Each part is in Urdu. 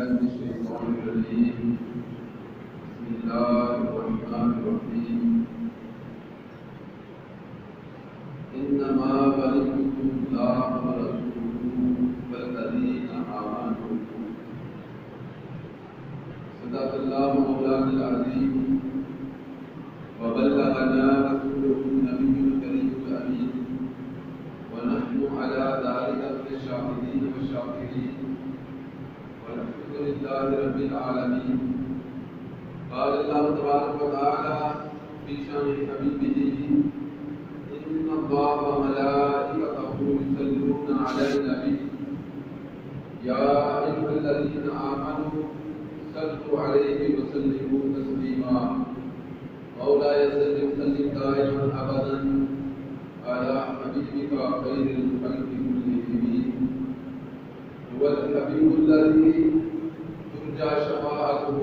من الشيطان الرجيم. بسم الله الرحمن الرحيم. إنما وليكم الله ورسوله والذين آمنوا. صدق الله مولانا العظيم وبلغنا رسوله النبي الكريم الأمين ونحن على ذلك من الشاهدين والشاكرين والحمد لله رب العالمين. قال الله تبارك وتعالى في شان حبيبه: إن الله وملائكته يصلون على النبي يا أيها الذين آمنوا صلوا عليه وسلموا تسليما. مولاي صل وسلم دائما أبدا على حبيبك خير الخلق كلهم. هو الحبيب الذي ترجى شفاعته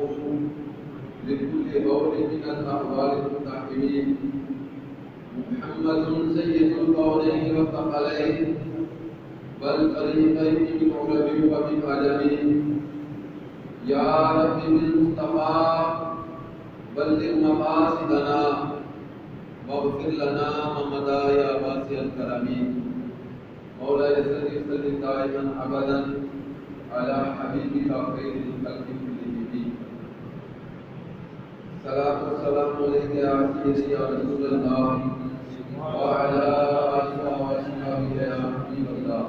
لكل هول من الأحوال المتحمين. محمد سيد الكونين والثقلين والفريقين من عرب ومن عجم. يا رب بالمصطفى بلغ مقاصدنا واغفر لنا ما مضى يا واسع الكرم. مولاي صل وسلم دائما ابدا على حبيبك خير الخلق كلهم. صلاة والسلام عليك يا سيدي يا رسول الله وعلى آلك وأصحابك يا حبيب الله.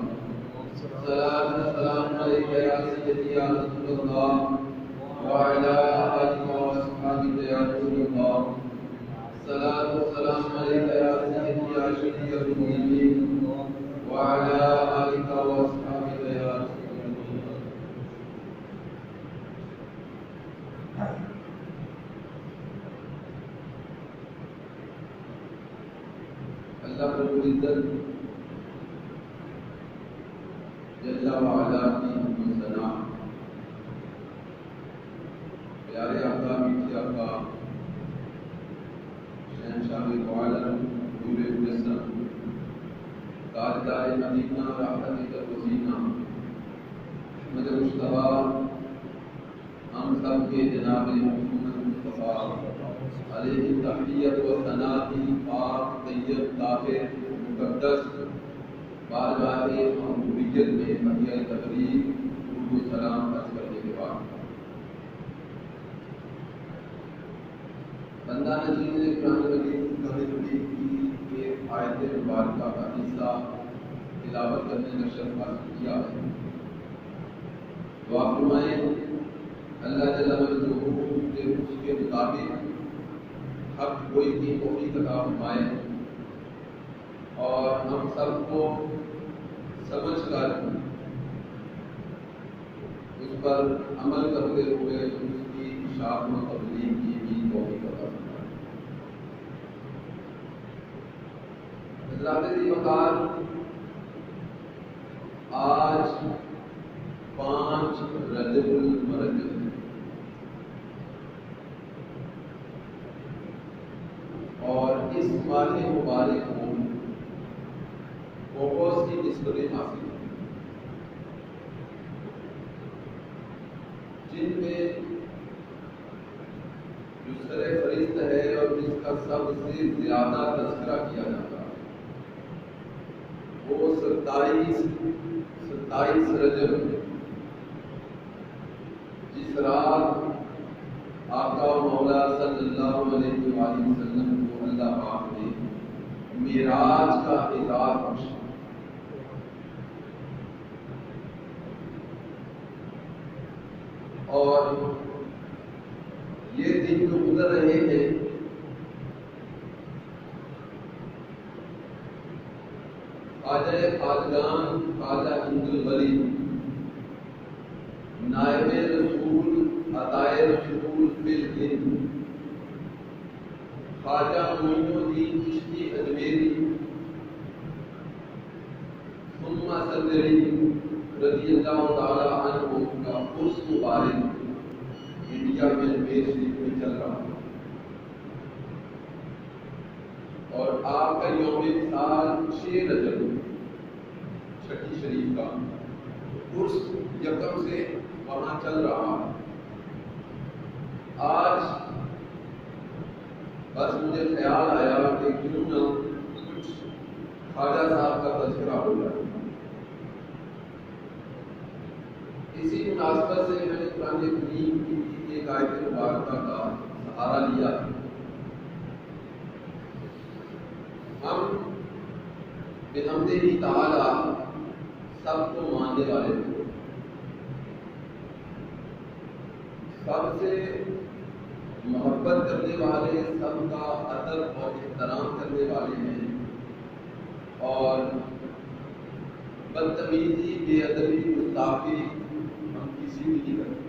صلاة والسلام عليك يا سيدي يا رسول الله وعلى آلك وأصحابك يا رسول الله. صلاة والسلام عليك يا سيدي يا شفيع المذنبين وعلى آلك وأصحابك يا رسول الله. اللہ رب العزت جل وعلا کی ثنا، پیارے آقا میٹھے آقا شہنشاہ عالم نور مجسم تاجدار مدینہ رحمت الوسینہ احمد مصطفیٰ ہم سب کے جناب محمد مصطفیٰ علیہ تحیت و ثنا کی پاک طیب طاہر مقدس بارگاہ محمودیت میں حدیہ تقریب درود و سلام عرض کرنے کے بعد بندہ نشین نے قرآن مجید کی ایک آیت مبارکہ کا حصہ تلاوت کرنے کا شرف حاصل کیا ہے. دعا فرمائیں اللہ جل وجلہ کے اس کے مطابق حق کوئی کی توفیق عطا فرمائے اور ہم سب کو سمجھ کر اس پر عمل کرتے ہوئے اس کی اشاعت و تبلیغ کی بھی توفیق عطا فرمائے. حضرات ذی وقار، آج 5 رجب المرجب اور اس ماہ مبارک کو بہت سی نسبتیں حاصل ہیں جن میں جو سر فہرست ہے اور جس کا سب سے زیادہ تذکرہ کیا جاتا ہے وہ 27 رجب، جس رات آقا و مولا صلی اللہ علیہ وآلہ وسلم کو اللہ پاک نے معراج کا اعزاز بخشا. اور یہ دن جو گزر رہے ہیں خواجہ خواجگان خواجہ عبد الولی نائب رسول عطائے رسول بالہند خواجہ معین الدین چشتی اجمیری ثم صدری رضی اللہ تعالی عنہ کا عرس مبارک انڈیا میں اجمیر شریف میں چل رہا ہے اور آپ کا یوم وصال 6 رجب چھٹی شریف کا عرس یکم سے وہاں چل رہا ہے. آج بس مجھے خیال آیا کہ کیوں نہ کچھ خواجہ صاحب کا تذکرہ ہو جائے. اسی مناسبت سے میں نے قرآن کریم کی ایک آیت مبارکہ کا سہارا لیا. ہم بحمدہ تعالی سب کو ماننے والے ہیں، سب سے محبت کرنے والے، سب کا ادب اور احترام کرنے والے ہیں، اور بدتمیزی، بے ادبی، گستاخی ہم کسی بھی نہیں کرتے.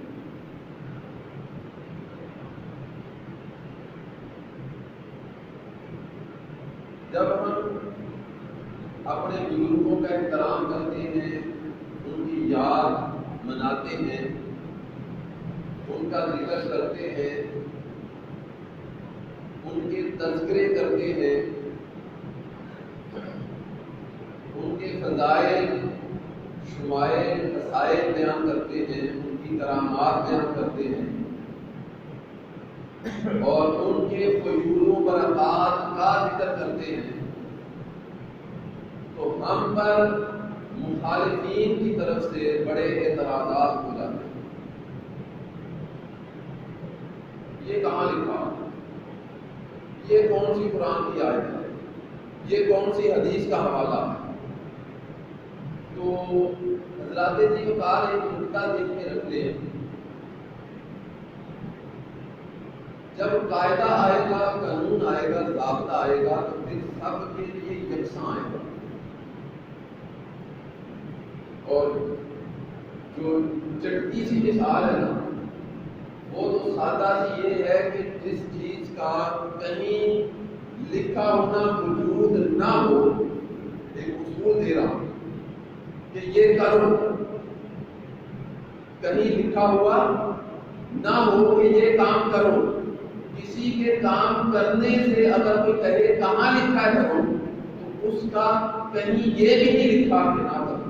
جب ہم اپنے بزرگوں کا احترام کرتے ہیں، ان کی یاد مناتے ہیں، ان کا ذکر کرتے ہیں، ان کے تذکرے کرتے ہیں، ان کے فضائل، شمائل، مسائل بیان کرتے ہیں، ان کی کرامات بیان کرتے ہیں، اور ان کے فیوض و برکات کا ذکر کرتے ہیں، تو ہم پر مخالفین کی طرف سے بڑے اعتراضات ہو جاتے ہیں. یہ کہاں لکھا؟ یہ کون سی قرآن کی آیت ہے؟ یہ کون سی حدیث کا حوالہ ہے؟ تو حضرات جی کو کہا ایک نکتہ ذہن میں رکھ لیں، جب قاعدہ آئے گا، قانون آئے گا، ضابطہ آئے گا، تو پھر سب کے لیے یکساں آئے گا. اور جو چٹکی سی مثال ہے نا، وہ تو سادہ سی یہ ہے کہ جس چیز کا کہیں لکھا ہونا موجود نہ ہو، ایک اصول دے رہا ہوں کہ یہ کرو، کہیں لکھا ہوا نہ ہو کہ یہ کام کرو. کسی کے کام کرنے سے اگر کوئی کہے کہاں لکھا ہے کرو، تو اس کا کہیں یہ بھی نہیں لکھا کہ نہ کرو.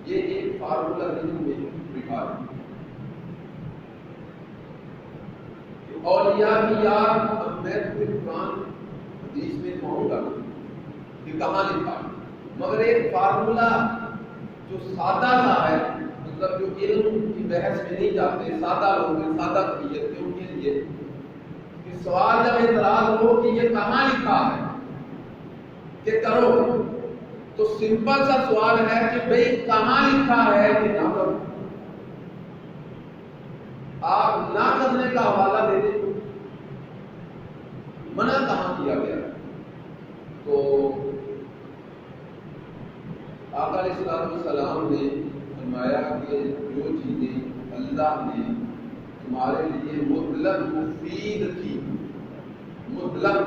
یہ ایک فارمولا میں لکھا ہے. اولیاء کی یاد، اب میں تمہیں قرآن حدیث میں کہوں گا کہ کہاں لکھا ہے، مگر ایک فارمولا جو سادہ سا ہے، مطلب جو علم کی بحث میں نہیں جاتے، سادہ لوگ ہیں، سادہ طبیعت کے، ان کے لیے کہ سوال جب اعتراض ہو کہ یہ کہاں لکھا ہے کہ کرو، تو سمپل سا سوال ہے کہ بھئی کہاں لکھا ہے کہ نہ کرو. آپ نہ کرنے کا حوالہ دے دیں، منع کہاں کیا گیا. تو آقا علیہ السلام نے فرمایا کہ جو چیزیں اللہ نے تمہارے لیے مطلق مفید تھی، مطلق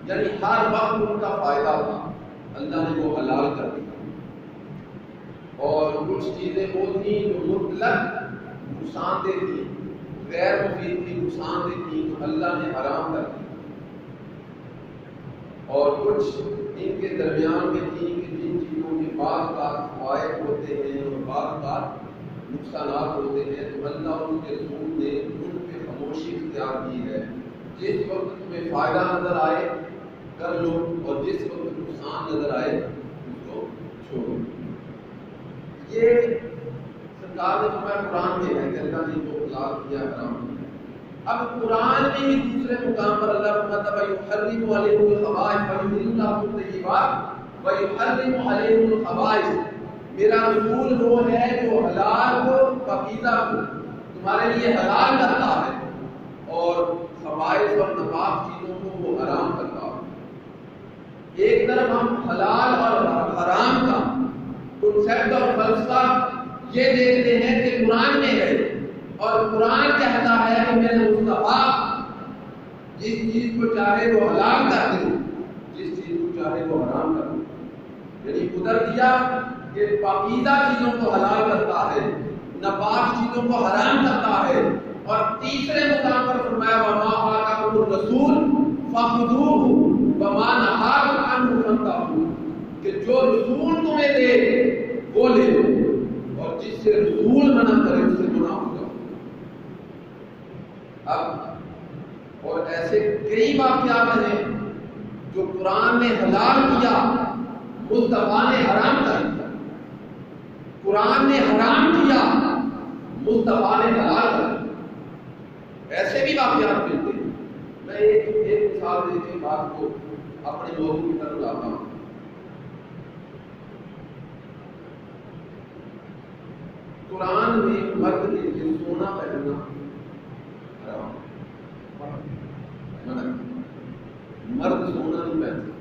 یعنی ہر وقت ان کا فائدہ تھا، اللہ نے وہ حلال کر دیا. اور کچھ چیزیں وہ تھیں جو مطلق نقصان دہ تھیں، غیر مفید تھی، نقصان دہ تھی، تو اللہ نے حرام کر دی. اور کچھ ان کے درمیان میں تھی کہ جن چیزوں کے بعض فوائد ہوتے ہیں اور بعض نقصانات ہوتے ہیں، تو اللہ اور اس کے رسول نے ان پہ خاموشی اختیار کی ہے. جس وقت تمہیں فائدہ نظر آئے کر لو، اور جس وقت نقصان نظر آئے اس کو چھوڑو. یہ سرکار نے فرمایا قرآن میں ہے کہ اللہ نے جو حلال کیا حرام کیا. اب قرآن میں ہی دوسرے مقام پر اللہ فرماتا ہے وَيُحَرِّمُ عَلَيْهِمُ الْخَبَائِثَ وَيُحِلُّ لَهُمُ الطَّيِّبَاتِ وَيُحَرِّمُ عَلَيْهِمُ الْخَبَائِثَ. میرا رسول وہ ہے جو حلال کو، پاکیزہ کو تمہارے لیے حلال کرتا ہے، اور خبائث اور ناپاک چیزوں کو وہ حرام کرتا ہے. ایک طرف ہم حلال اور حرام کا کنسیپٹ اور فلسفہ یہ دیکھتے ہیں کہ قرآن میں ہے، اور قرآن کہتا ہے کہ میرے مصطفیٰ جس چیز کو چاہے وہ حلال کر دے، جس چیز کو چاہے وہ حرام کر دے. یعنی ادھر دیا کہ پاکیزہ چیزوں کو حلال کرتا ہے، ناپاک چیزوں کو حرام کرتا ہے. اور تیسرے مقام پر فرمایا وَمَا آتَاكُمُ الرَّسُولُ فَخُذُوهُ وَمَا نَهَاكُمْ عَنْهُ فَانْتَهُوا، کہ جو رسول تمہیں دے وہ لے لو، اور جس سے رسول منع کرے اس سے منع ہوگا. اب اور ایسے کئی واقعات ہیں جو قرآن نے حلال کیا مصطفیٰ نے حرام کر دیا. قرآن نے حرام کیا مصطفیٰ نے حلال کر دیا. ایسے بھی واقعات ملتے ہیں. میں ایک مثال دے کے بات کو اپنے موضوع کی طرف لاتا ہوں. قرآن میں مرد کے لیے سونا پہننا حرام. مرد سونا نہیں پہنتا.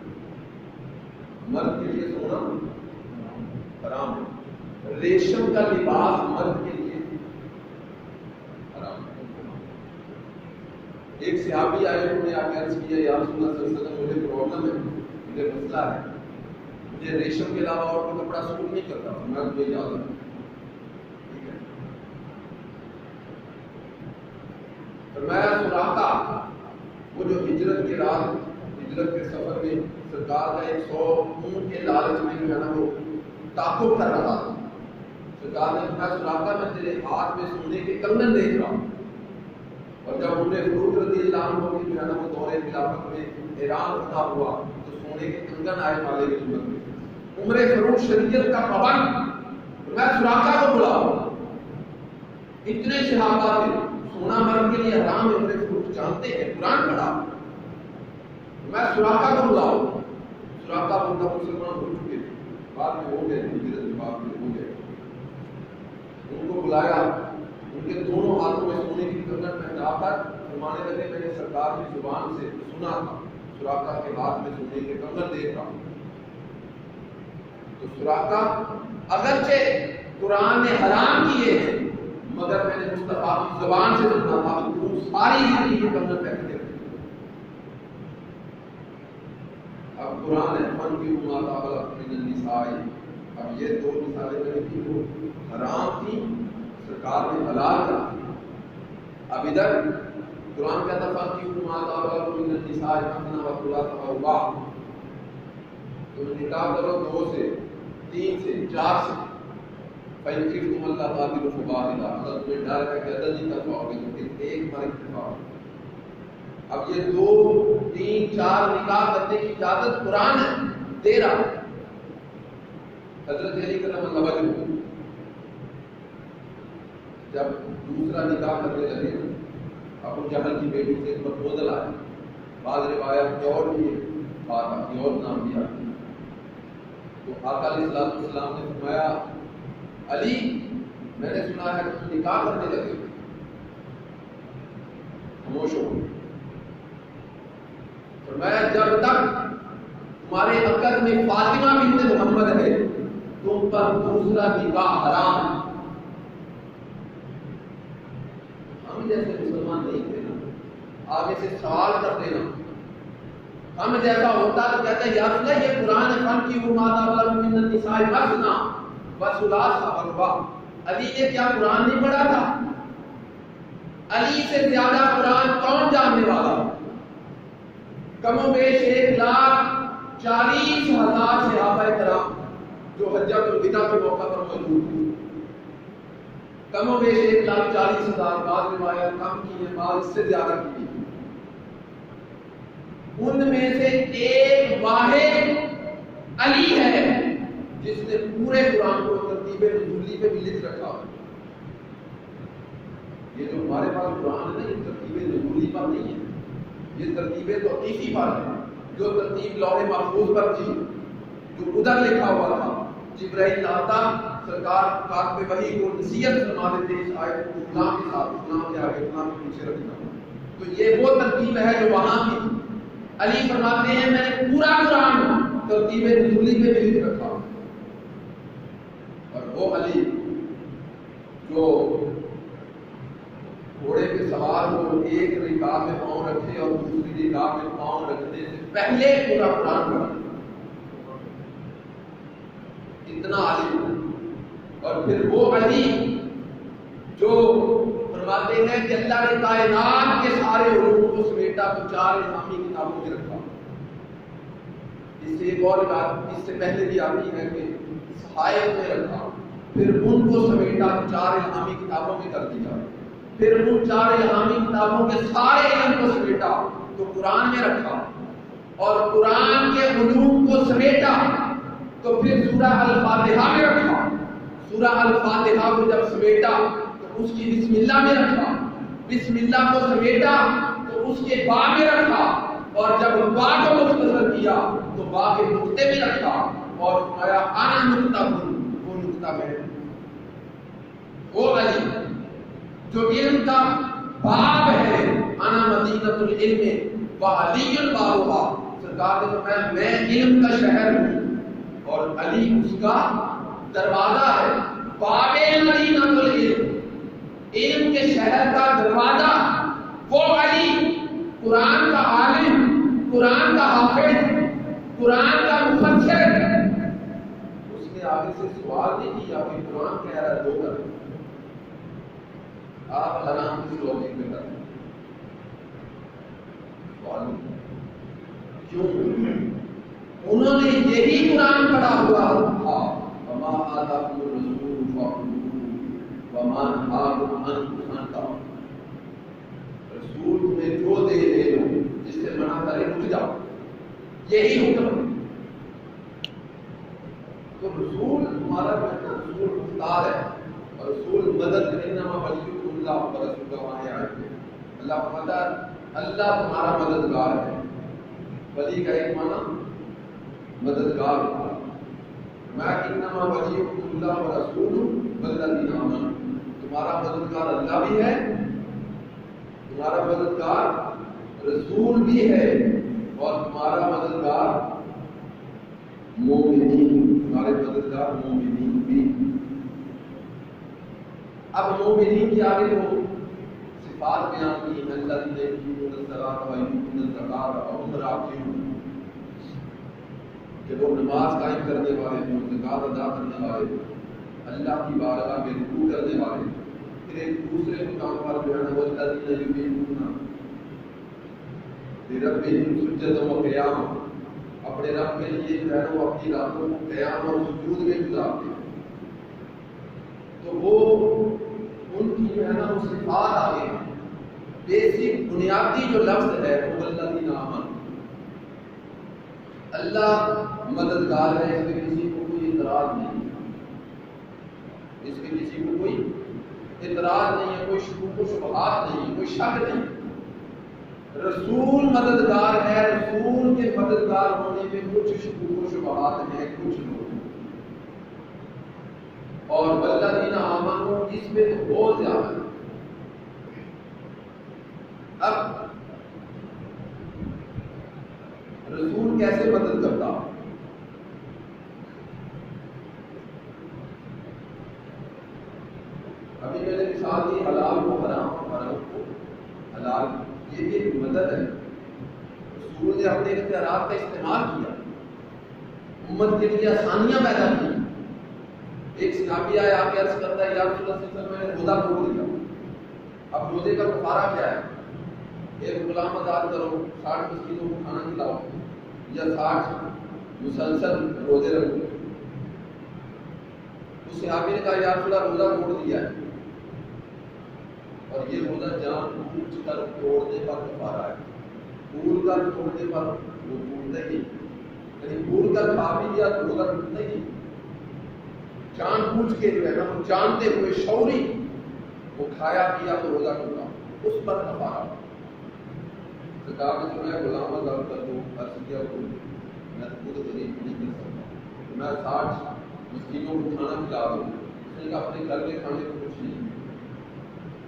مرد کے لیے سونا حرام ہے. ریشم کا لباس مرد کے لیے حرام ہے. ایک صحابی آئے انہوں نے آ کے عرض کیا یا رسول اللہ صلی اللہ علیہ وسلم مجھے پرابلم ہے, مجھے مسئلہ ہے, مجھے ریشم کے علاوہ اور کوئی کپڑا سوٹ نہیں کرتا. میں مجھے اجازت ہے. فرمایا سراقہ وہ جو ہجرت کے رات ہجرت کے سفر میں سرکار کا 100 اونٹ کے لالچ میں جو ہے نا وہ تعاقب کر رہا تھا. سرکار نے فرمایا سراقہ میں تیرے ہاتھ میں سونے کے کنگن دیکھ رہا ہوں. اور جب عمر فاروق رضی اللہ عنہ کی جو ہے نا وہ دور خلافت میں ایران فتح ہوا تو سونے کے کنگن آئے مالے کی صورت میں. عمر فاروق شریعت کا پابند. میں سراقہ کو بلاؤ. اتنے صحابہ تھے. سونا مرد کے لیے حرام ہے. عمر فاروق جانتے ہیں, قرآن پڑھا. میں سراقہ کو بلاؤ. سراقہ بندہ مسلمان ہو چکے تھے, بعد میں ہو گئے, ہجرت کے بعد میں ہو گئے. ان کو بلایا. ان کے دونوں ہاتھوں میں سونے کی کنگن پہنا کر فرمانے لگے میں نے سرکار کی زبان سے سنا تھا سراقہ کے ہاتھ میں سونے کے کنگن دیکھ رہا ہوں. تو سراقہ اگرچہ قرآن نے حرام کیے ہیں مگر میں نے مصطفیٰ کی زبان سے سنا تھا تو ساری زندگی کے کنگن پہن کے. اب قرآن ہے فن کی ماتا والا من النساء. اب یہ دو مثالیں میں نے کی وہ حرام تھی, سرکار نے حلال کر. اب ادھر قرآن کہتا فن کی ماتا والا من النساء مثنى وثلاث ورباع. تو نکاح کرو 2 سے 3 سے 4 سے. پہلے کہ تم اللہ تعالی کو باہلا اگر تمہیں ڈر ہے کہ عدد نہیں کر پاؤ گے تو ایک بار اتفاق. اب یہ 2 3 4 نکاح کرنے کی اجازت قرآن ہے دے رہا. حضرت علی کرم اللہ وجہ جب دوسرا نکاح کرنے لگے ابو جہل کی بیٹی سے ایک پرپوزل آیا. بعض روایت اور بھی بات آتی اور نام بھی آتی. تو آقا علیہ السلام نے فرمایا علی میں نے سنا ہے تم نکاح کرنے لگے. خاموش ہو. فرمایا جب تک تمہارے عقد میں فاطمہ بنت محمد ہے تم پر دوسرا نکاح حرام ہے. ہم جیسے مسلمان نہیں تھے نا, آگے سے سوال کرتے نا. ہم جیسا ہوتا تو کہتے ہیں یا رسول اللہ یہ قرآن ہے فن کی ماتا والا من النساء مثنى وثلاث ورباع. علی نے کیا قرآن نہیں پڑھا تھا؟ علی سے زیادہ قرآن کون جاننے والا؟ کم و بیش 1,40,000 صحابہ کرام جو حجۃ الوداع کے موقع پر موجود تھے. کم و بیش 1,40,000. بعض روایات کم کی ہیں, بعض اس سے زیادہ کی ہیں. ان میں سے ایک واحد علی ہے جس نے پورے قرآن کو ترتیب نزولی پہ بھی لکھ رکھا. یہ جو ہمارے پاس قرآن ہے یہ ترتیب نزولی پر نہیں ہے, یہ ترتیب توقیفی پر ہے. جو ترتیب لوح محفوظ پر تھی, جو ادھر لکھا ہوا تھا, جبرائیل آتا سرکار کاتب وحی کو نصیحت فرما دیتے اس آیت کو فلاں کے ساتھ فلاں کے آگے فلاں کے پیچھے رکھنا. تو یہ وہ ترتیب ہے جو وہاں کی تھی. علی فرماتے ہیں میں نے پورا قرآن ترتیب نزولی پہ بھی لکھ رکھا. اور وہ علی جو گھوڑے پہ سوار ہو ایک رکاب میں پاؤں رکھے اور دوسری رکاب میں پاؤں رکھنے سے پہلے پورا قرآن پڑھا. اتنا علی. اور پھر وہ علی جو فرماتے ہیں کہ اللہ نے کائنات کے سارے علوم کو سمیٹا تو 4 اسلامی کتابوں میں رکھا. اس سے ایک اور بات اس سے پہلے بھی آتی ہے کہ صحائف میں رکھا. پھر ان کو سمیٹا 4 الہامی کتابوں میں کر دیا، پھر ان 4 الہامی کتابوں کے سارے علم کو سمیٹا تو قرآن میں رکھا، اور قرآن کے علوم کو سمیٹا تو پھر سورہ الفاتحہ میں رکھا، سورہ الفاتحہ کو جب سمیٹا تو اس کی بسم اللہ میں رکھا، بسم اللہ کو سمیٹا تو اس کے با میں رکھا، اور جب با کو مختصر کیا تو با کے نقطے میں رکھا، اور فرمایا انا نقطہ وہ نقطہ میں وہ علی جو علم کا باب ہے، انا مدینۃ العلم و علی بابھا، سرکار نے فرمایا میں علم کا شہر ہوں اور علی اس کا دروازہ ہے، باب مدینۃ العلم، علم کے شہر کا دروازہ وہ علی، قرآن کا عالم، قرآن کا حافظ، قرآن کا مفسر۔ اس نے آگے سے سوال نہیں کیا کہ قرآن کہہ رہا ہے دو کر، آپ حرام کی لوجک میں کریں سوال کیوں؟ انہوں نے یہی قرآن پڑھا ہوا تھا، وما آتاکم الرسول فخذوہ وما نہاکم عنہ فانتہوا، رسول تمہیں جو دے لے لو، جس سے منع کرے رک جاؤ، یہی حکم ہے۔ تو رسول تمہارا رسول مختار ہے، اور رسول مدد، انما ولیکم اللہ ورسولہ، وہاں آئے اللہ فرماتا ہے اللہ تمہارا مددگار ہے۔ ولی کا ایک معنی مددگار ہوتا ہے، میں انما ولیکم اللہ ورسولہ والذین آمنوا، تمہارا مددگار اللہ بھی ہے، تمہارا مددگار رسول بھی ہے، اور تمہارا مددگار مومنین، تمہارے مددگار مومنین بھی۔ اب مومنین کی آگے تو صفات بیان کی، الذین یقیمون الصلاۃ و یؤتون الزکاۃ وهم راکعون، کہ وہ نماز قائم کرنے والے ہیں، زکات ادا کرنے والے ہیں، اللہ کی بارگاہ میں رکوع کرنے والے ہیں۔ پھر ایک دوسرے مقام پر جو ہے وہ الذین یؤمنون بربہم سجدا و قیاما، اپنے رب کے لیے جو ہے وہ اپنی راتوں کو قیام اور سجود میں گزارتے ہیں۔ تو وہ ان کی جو ہے نا وہ صفات آگے ہیں، بیسک بنیادی جو لفظ ہے وہ الذین آمنوا، اللہ مددگار ہے، اس میں کسی کو کوئی اعتراض نہیں، اس میں کسی کو کوئی اعتراض نہیں ہے، کوئی شکوک و شبہات نہیں، کوئی شک نہیں۔ رسول مددگار ہے، رسول کے مددگار ہونے میں کچھ شکوک و شبہات ہیں کچھ لوگ، اور والذین آمنوا اس میں تو بہت زیادہ ہے۔ اب رسول کیسے مدد کرتا؟ ابھی میں نے مثال دی حلال کو حرام اور حرام کو حلال، یہ بھی ایک مدد ہے۔ رسول نے اپنے اختیارات کا استعمال کیا، امت کے لیے آسانیاں پیدا کی۔ ایک صحابی آیا آ کے عرض کرتا ہے یا رسول اللہ صلی اللہ علیہ وسلم میں نے روزہ توڑ دیا، اب روزے کا کفارہ کیا ہے؟ ایک غلام آزاد کرو، 60 مسکینوں کو کھانا کھلاؤ، یا 60 مسلسل روزے رکھو۔ اس صحابی نے کہا یا رسول اللہ روزہ توڑ دیا ہے، اور یہ روزہ جان بوجھ کر توڑنے پر کفارہ ہے، بھول کر توڑنے پر وہ ٹوٹتا ہی، یعنی بھول کر کھا بھی دیا تو روزہ ٹوٹتا ہی، جان بوجھ کے جو ہے نا وہ جانتے ہوئے شعوری وہ کھایا پیا تو روزہ ٹوٹا، اس پر کفارہ۔ سرکار نے سنا ہے غلام آزاد کر دو، عرض کیا کو میں خود غریب نہیں کر سکتا، میں 60 مسکینوں کو کھانا کھلا دوں، اس نے کہا اپنے گھر کے کھانے کو کچھ نہیں،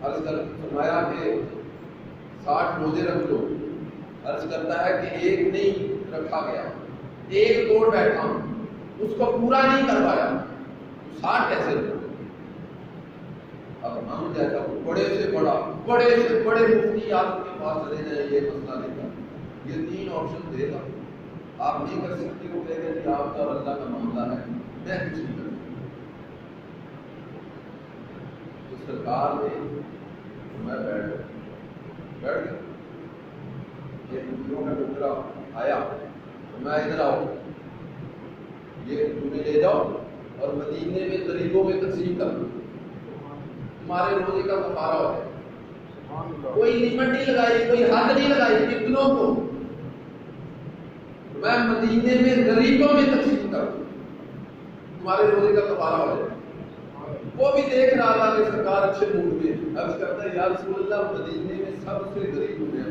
عرض کر فرمایا کہ 60 روزے رکھ لو، عرض کرتا ہے کہ ایک نہیں رکھا گیا، ایک توڑ بیٹھا ہوں، اس کو پورا نہیں کر پایا، 60 کیسے رکھا؟ اب ہم جیسا بڑے سے بڑے مفتی آپ کے پاس چلے جائیں، یہ مسئلہ لے کر یہ 3 آپشن دے گا، آپ نہیں کر سکتے، وہ کہہ گا کہ آپ کا اور اللہ کا معاملہ ہے، میں کچھ نہیں کر سکتا۔ تو سرکار نے میں بیٹھ گیا، یہ ٹکڑوں کا ٹکڑا آیا، میں ادھر آؤ، یہ تمہیں لے جاؤ اور مدینے میں غریبوں میں تقسیم کرنا، تمہارے روزے کا کفارہ ہو جائے۔ کوئی لمٹ نہیں لگائی، کوئی حد نہیں لگائی کتنوں کو، میں مدینے میں غریبوں میں تقسیم کروں، تمہارے روزے کا کفارہ ہو جائے۔ وہ بھی دیکھ رہا تھا کہ سرکار اچھے موڈ میں عرض کرتا ہے یا رسول اللہ مدینے میں سب سے غریب ہو گئے،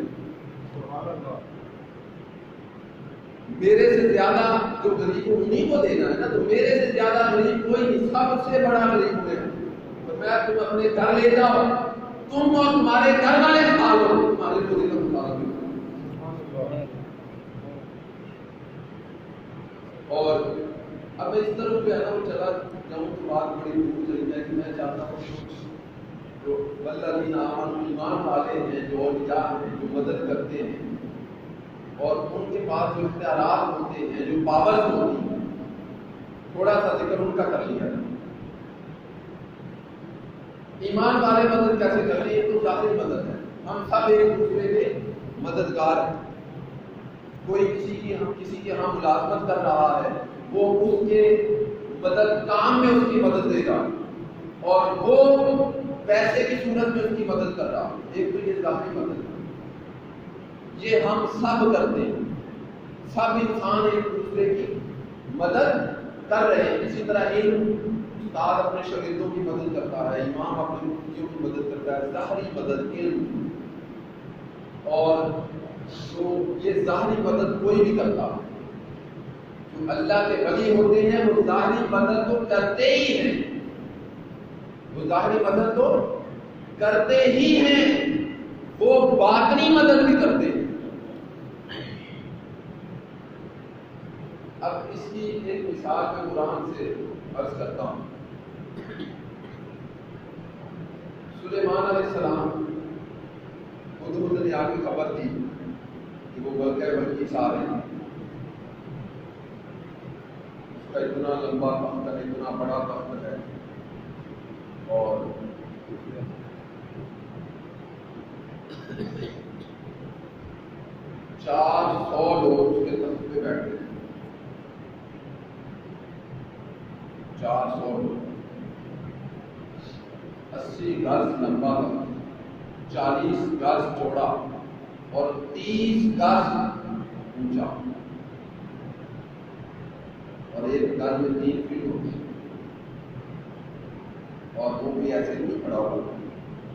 میرے سے زیادہ جو غریب انہیں کو دینا ہے نا، تو میرے سے زیادہ غریب کوئی نہیں، سب سے بڑا غریب ہو گیا۔ تو میں تم اپنے گھر لے جاؤ، تم اور تمہارے گھر والے کھا لو، تمہارے روزے کا کفارہ بھی۔ اور اب میں اس طرف جو ہے نا وہ چلا جاؤں تو بات بڑی دور چلی جائے کہ میں چاہتا ہوں جو والذین آمنوا ایمان والے ہیں، جو اولیاء ہیں، جو مدد کرتے ہیں اور ان کے پاس جو اختیارات ہوتے ہیں، جو پاورز ہوتی ہیں، تھوڑا سا ذکر ان کا کر لیا جائے۔ ایمان والے مدد کیسے کر رہے ہیں؟ تو ظاہری مدد ہے، ہم سب ایک دوسرے کے مددگار ہیں۔ کوئی کسی کی ہم ملازمت کر رہا ہے، وہ اس کے مدد کام میں اس کی مدد دے گا، اور وہ پیسے کی صورت میں اس کی مدد کر رہا ہے۔ ایک تو یہ ظاہری مدد ہے، یہ ہم سب کرتے ہیں، سب انسان ایک دوسرے کی مدد کر رہے ہیں۔ اسی طرح علم، استاد اپنے شاگردوں کی مدد کرتا ہے، امام اپنے مفتیوں کی مدد کرتا ہے، ظاہری مدد علم۔ اور تو یہ ظاہری مدد کوئی بھی کرتا ہے، جو اللہ کے ولی ہوتے ہیں وہ ظاہری مدد تو کرتے ہی ہیں، وہ ظاہری مدد تو کرتے ہی ہیں، وہ باطنی مدد بھی کرتے ہیں۔ اب اس کی ایک مثال میں قرآن سے عرض کرتا ہوں۔ سلیمان علیہ السلام خود نے آ کے خبر دی کہ وہ ملکہ بلقیس آ رہے ہیں، اس کا اتنا لمبا تخت ہے، اتنا بڑا تخت ہے، اور 400 لوگ اس کے تخت پہ بیٹھے ہیں، 400 لوگ، 80 گز لمبا تخت، 40 گز چوڑا اور 30 گز اونچا، اور ایک گز میں 3 فٹ ہوتی، اور وہ بھی ایسے نہیں کھڑا ہوا،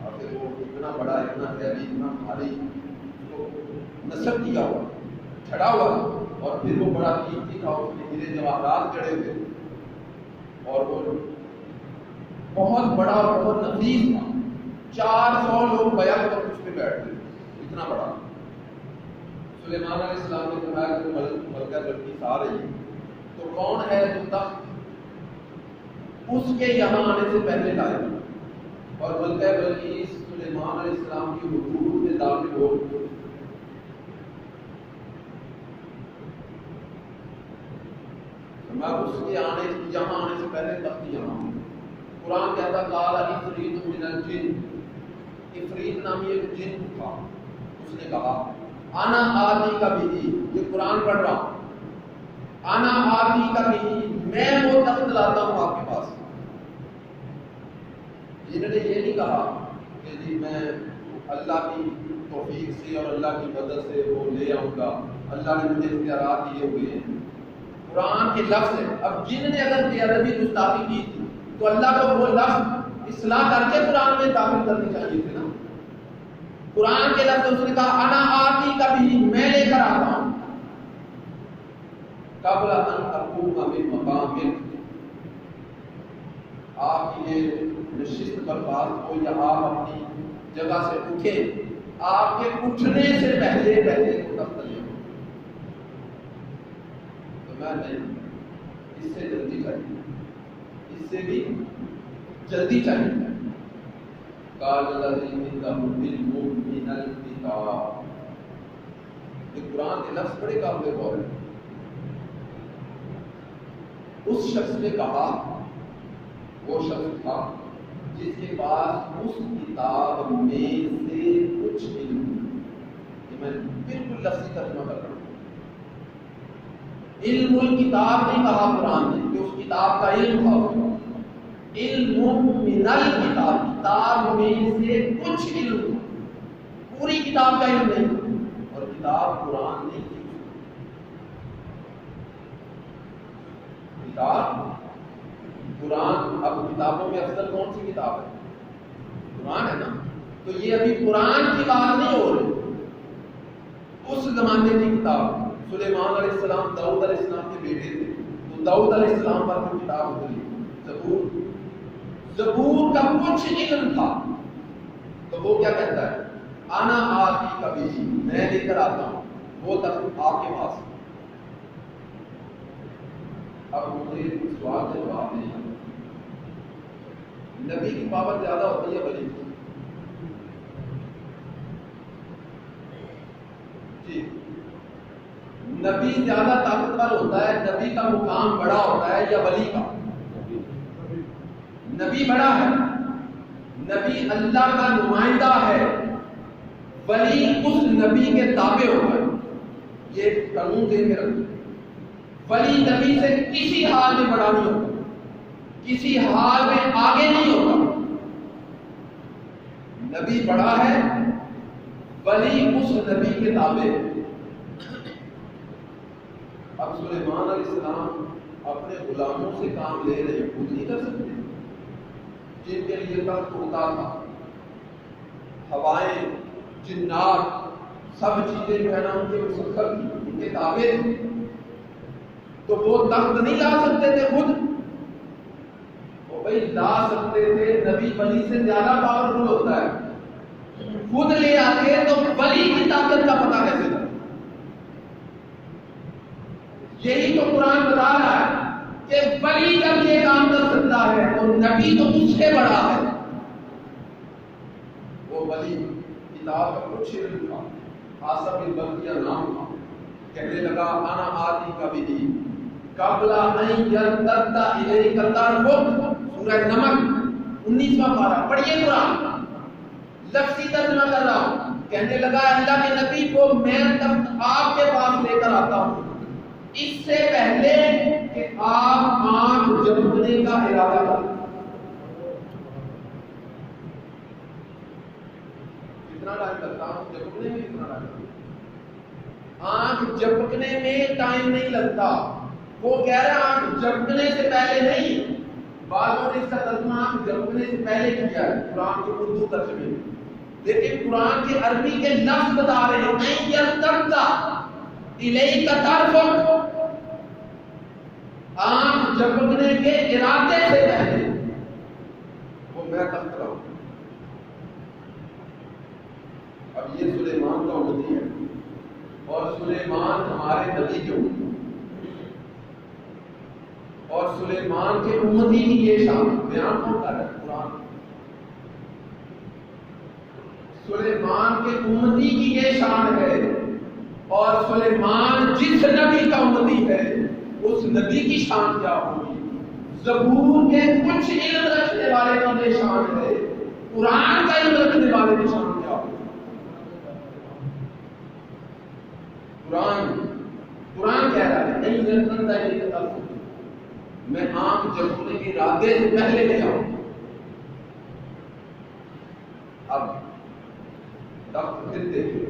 آخر وہ اتنا بڑا، اتنا ہیوی، اتنا بھاری نصب کیا ہوا، چڑھا ہوا، اور پھر وہ بڑا قیمتی تھا، اس میں ہیرے جواہرات چڑھے ہوئے، اور وہ بہت بڑا اور بہت نفیس تھا۔ 400 لوگ بیعت پر اس پہ بیٹھ گئے، اتنا بڑا۔ سلیمان علیہ السلام نے فرمایا کہ ملکہ بلقیس آ رہی ہے، تو کون ہے جو تخت اس کے یہاں آنے سے پہلے لائے؟ اور ملکہ بلقیس سلیمان علیہ السلام کی حضور میں داخل ہو، میں اس کے یہاں آنے سے پہلے تخت یہاں۔ قرآن کہتا قال عفریت من الجن، عفریت نامی ایک جن تھا، اس نے کہا انا آتی کا بھی، یہ قرآن پڑھ رہا ہوں، انا آتی کا بھی، میں وہ تخت لاتا ہوں آپ کے پاس۔ جنہوں نے یہ نہیں کہا کہ جی میں اللہ کی توفیق سے اور اللہ کی مدد سے وہ لے آؤں گا، اللہ نے مجھے اختیارات دیے ہوئے ہیں، قرآن کے لفظ ہے۔ اب جن نے اگر بے ادبی گستاخی کی تھی تو اللہ کو وہ لفظ اصلاح کر کے قرآن میں داخل کرنی چاہیے تھے نا۔ قرآن کے لفظ اس نے کہا انا آتی کا بھی، میں لے کر آتا ہوں، قبل ان اقوم من مقام، آپ کی یہ نشست برخاست ہو یا آپ اپنی جگہ سے اٹھیں، آپ کے اٹھنے سے پہلے کو تخت لے، تو میں نہیں، اس سے جلدی چاہیے، اس سے بھی جلدی چاہیے۔ قال الذی عنده علم من الکتاب، یہ قرآن کے لفظ بڑے قابل غور ہیں۔ اس شخص نے کہا، وہ شخص تھا جس کے پاس اس کتاب میں سے کچھ علم، یہ میں بالکل لفظی ترجمہ کر رہا ہوں، علم الکتاب نہیں کہا قرآن نے کہ اس کتاب کا علم تھا، علم من الکتاب، کتاب میں سے کچھ علم تھا، پوری کتاب کا علم نہیں تھا، اور کتاب قرآن نہیں تھی۔ کتاب قرآن، اب کتابوں میں افضل کون سی کتاب ہے؟ قرآن ہے نا، تو یہ ابھی قرآن کی بات نہیں ہو رہی، اس زمانے کی کتاب۔ سلیمان علیہ السلام داؤد علیہ السلام کے بیٹے تھے، تو داؤد علیہ السلام پر کوئی کتاب اتری، زبور کا کچھ علم تھا، تو وہ کیا کہتا ہے؟ آنا آتی کبھی، میں لے کر آتا ہوں، وہ تک آپ کے پاس۔ اب مجھے سوال کے جواب نہیں آتا، نبی کی پاور زیادہ ہوتی ہے ولی کی؟ جی، نبی زیادہ طاقتور ہوتا ہے، نبی کا مقام بڑا ہوتا ہے یا ولی کا؟ نبی بڑا ہے، نبی اللہ کا نمائندہ ہے، ولی اس نبی کے تابع ہوتا ہے۔ یہ قانون دے کے رکھو، ولی نبی سے کسی حال میں بڑا نہیں ہوتا، کسی حال میں آگے نہیں ہوتا۔ نبی بڑا ہے، ولی اس نبی کے تابع ہے۔ اب سلیمان علیہ السلام اپنے غلاموں سے کام لے رہے، خود نہیں کر سکتے، جن کے لیے تخت ہوتا تھا، ہوائیں، جنات، سب چیزیں جو ہے نا ان کے مسخر تھی، ان کے تابع تھی، تو وہ تخت نہیں لا سکتے تھے خود، وہ بھائی لا سکتے تھے، نبی ولی سے زیادہ پاورفل ہوتا ہے، خود لے آتے تو ولی کی طاقت کا پتہ کیسے تھا؟ یہی تو قرآن بتا رہا ہے کہ ولی جب یہ کام کر سکتا ہے تو نبی تو اس سے بڑا ہے۔ وہ ولی کتاب کا کچھ علم تھا، آصف بن بلقیہ نام تھا، کہنے لگا انا آتی کبھی قبل ان یرتد الیک طرفک، سورہ نمل 19واں پارہ، پڑھیے قرآن، لفظی ترجمہ کر رہا ہوں۔ کہنے لگا اللہ کے نبی کو میں تب آپ کے پاس لے کر آتا ہوں، اس سے پہلے کہ آپ آنکھ جھپکنے کا ارادہ کریں۔ کتنا ٹائم لگتا ہے آنکھ جھپکنے میں؟ کتنا ٹائم لگتا؟ آنکھ جھپکنے میں ٹائم نہیں لگتا، وہ کہہ رہا ہے آنکھ جھپکنے سے پہلے نہیں، بعضوں نے اس کا ترجمہ آنکھ جھپکنے سے پہلے کیا ہے قرآن کے اردو ترجمے میں، لیکن قرآن کے عربی کے لفظ بتا رہے ہیں نہیں یرتد الیک طرفک، آنکھ جھپکنے کے ارادے سے پہلے وہ میں تخت رہا ہوں۔ اب یہ سلیمان کا امتی ہے، اور سلیمان ہمارے نبی کے امتی، اور سلیمان کے امتی کی یہ شان بیان کون کر رہا ہے؟ قرآن۔ سلیمان کے امتی کی یہ شان ہے، اور سلیمان جس نبی کا امتی ہے اس نبی کی شان کیا ہوگی؟ زبور کے کچھ علم رکھنے والے کا یہ شان ہے، قرآن کا علم رکھنے والے کی شان کیا ہوگی؟ قرآن کہہ رہا ہے نہیں جنتا ہے، میں آنکھ جھپکنے کے ارادے سے پہلے لے آؤں۔ اب تخت پھر دیکھیں،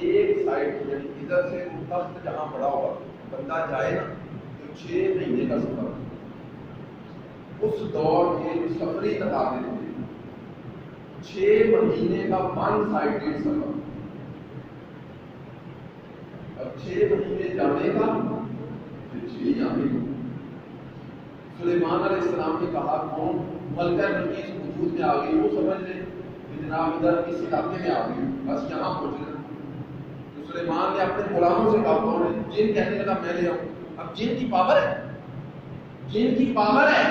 ایک سائڈ یعنی ادھر سے تخت جہاں پڑا ہوا بندہ جائے نا تو 6 مہینے کا سفر، اس دور کے سفری تقاضے تھے 6 مہینے کا 1 سائڈ سفر۔ اب 6 مہینے جانے کا پھر 6 آنے کا۔ سلیمان علیہ السلام نے کہا کون ملکہ بلقیس وجود میں آ گئی، وہ سمجھ لیں کہ جناب ادھر اس علاقے میں آ گئی، بس یہاں پہنچنا۔ تو سلیمان نے اپنے غلاموں سے کہا کون ہے؟ جن کہنے لگا میں لے آؤں۔ اب جن کی پاور ہے، جن کی پاور ہے،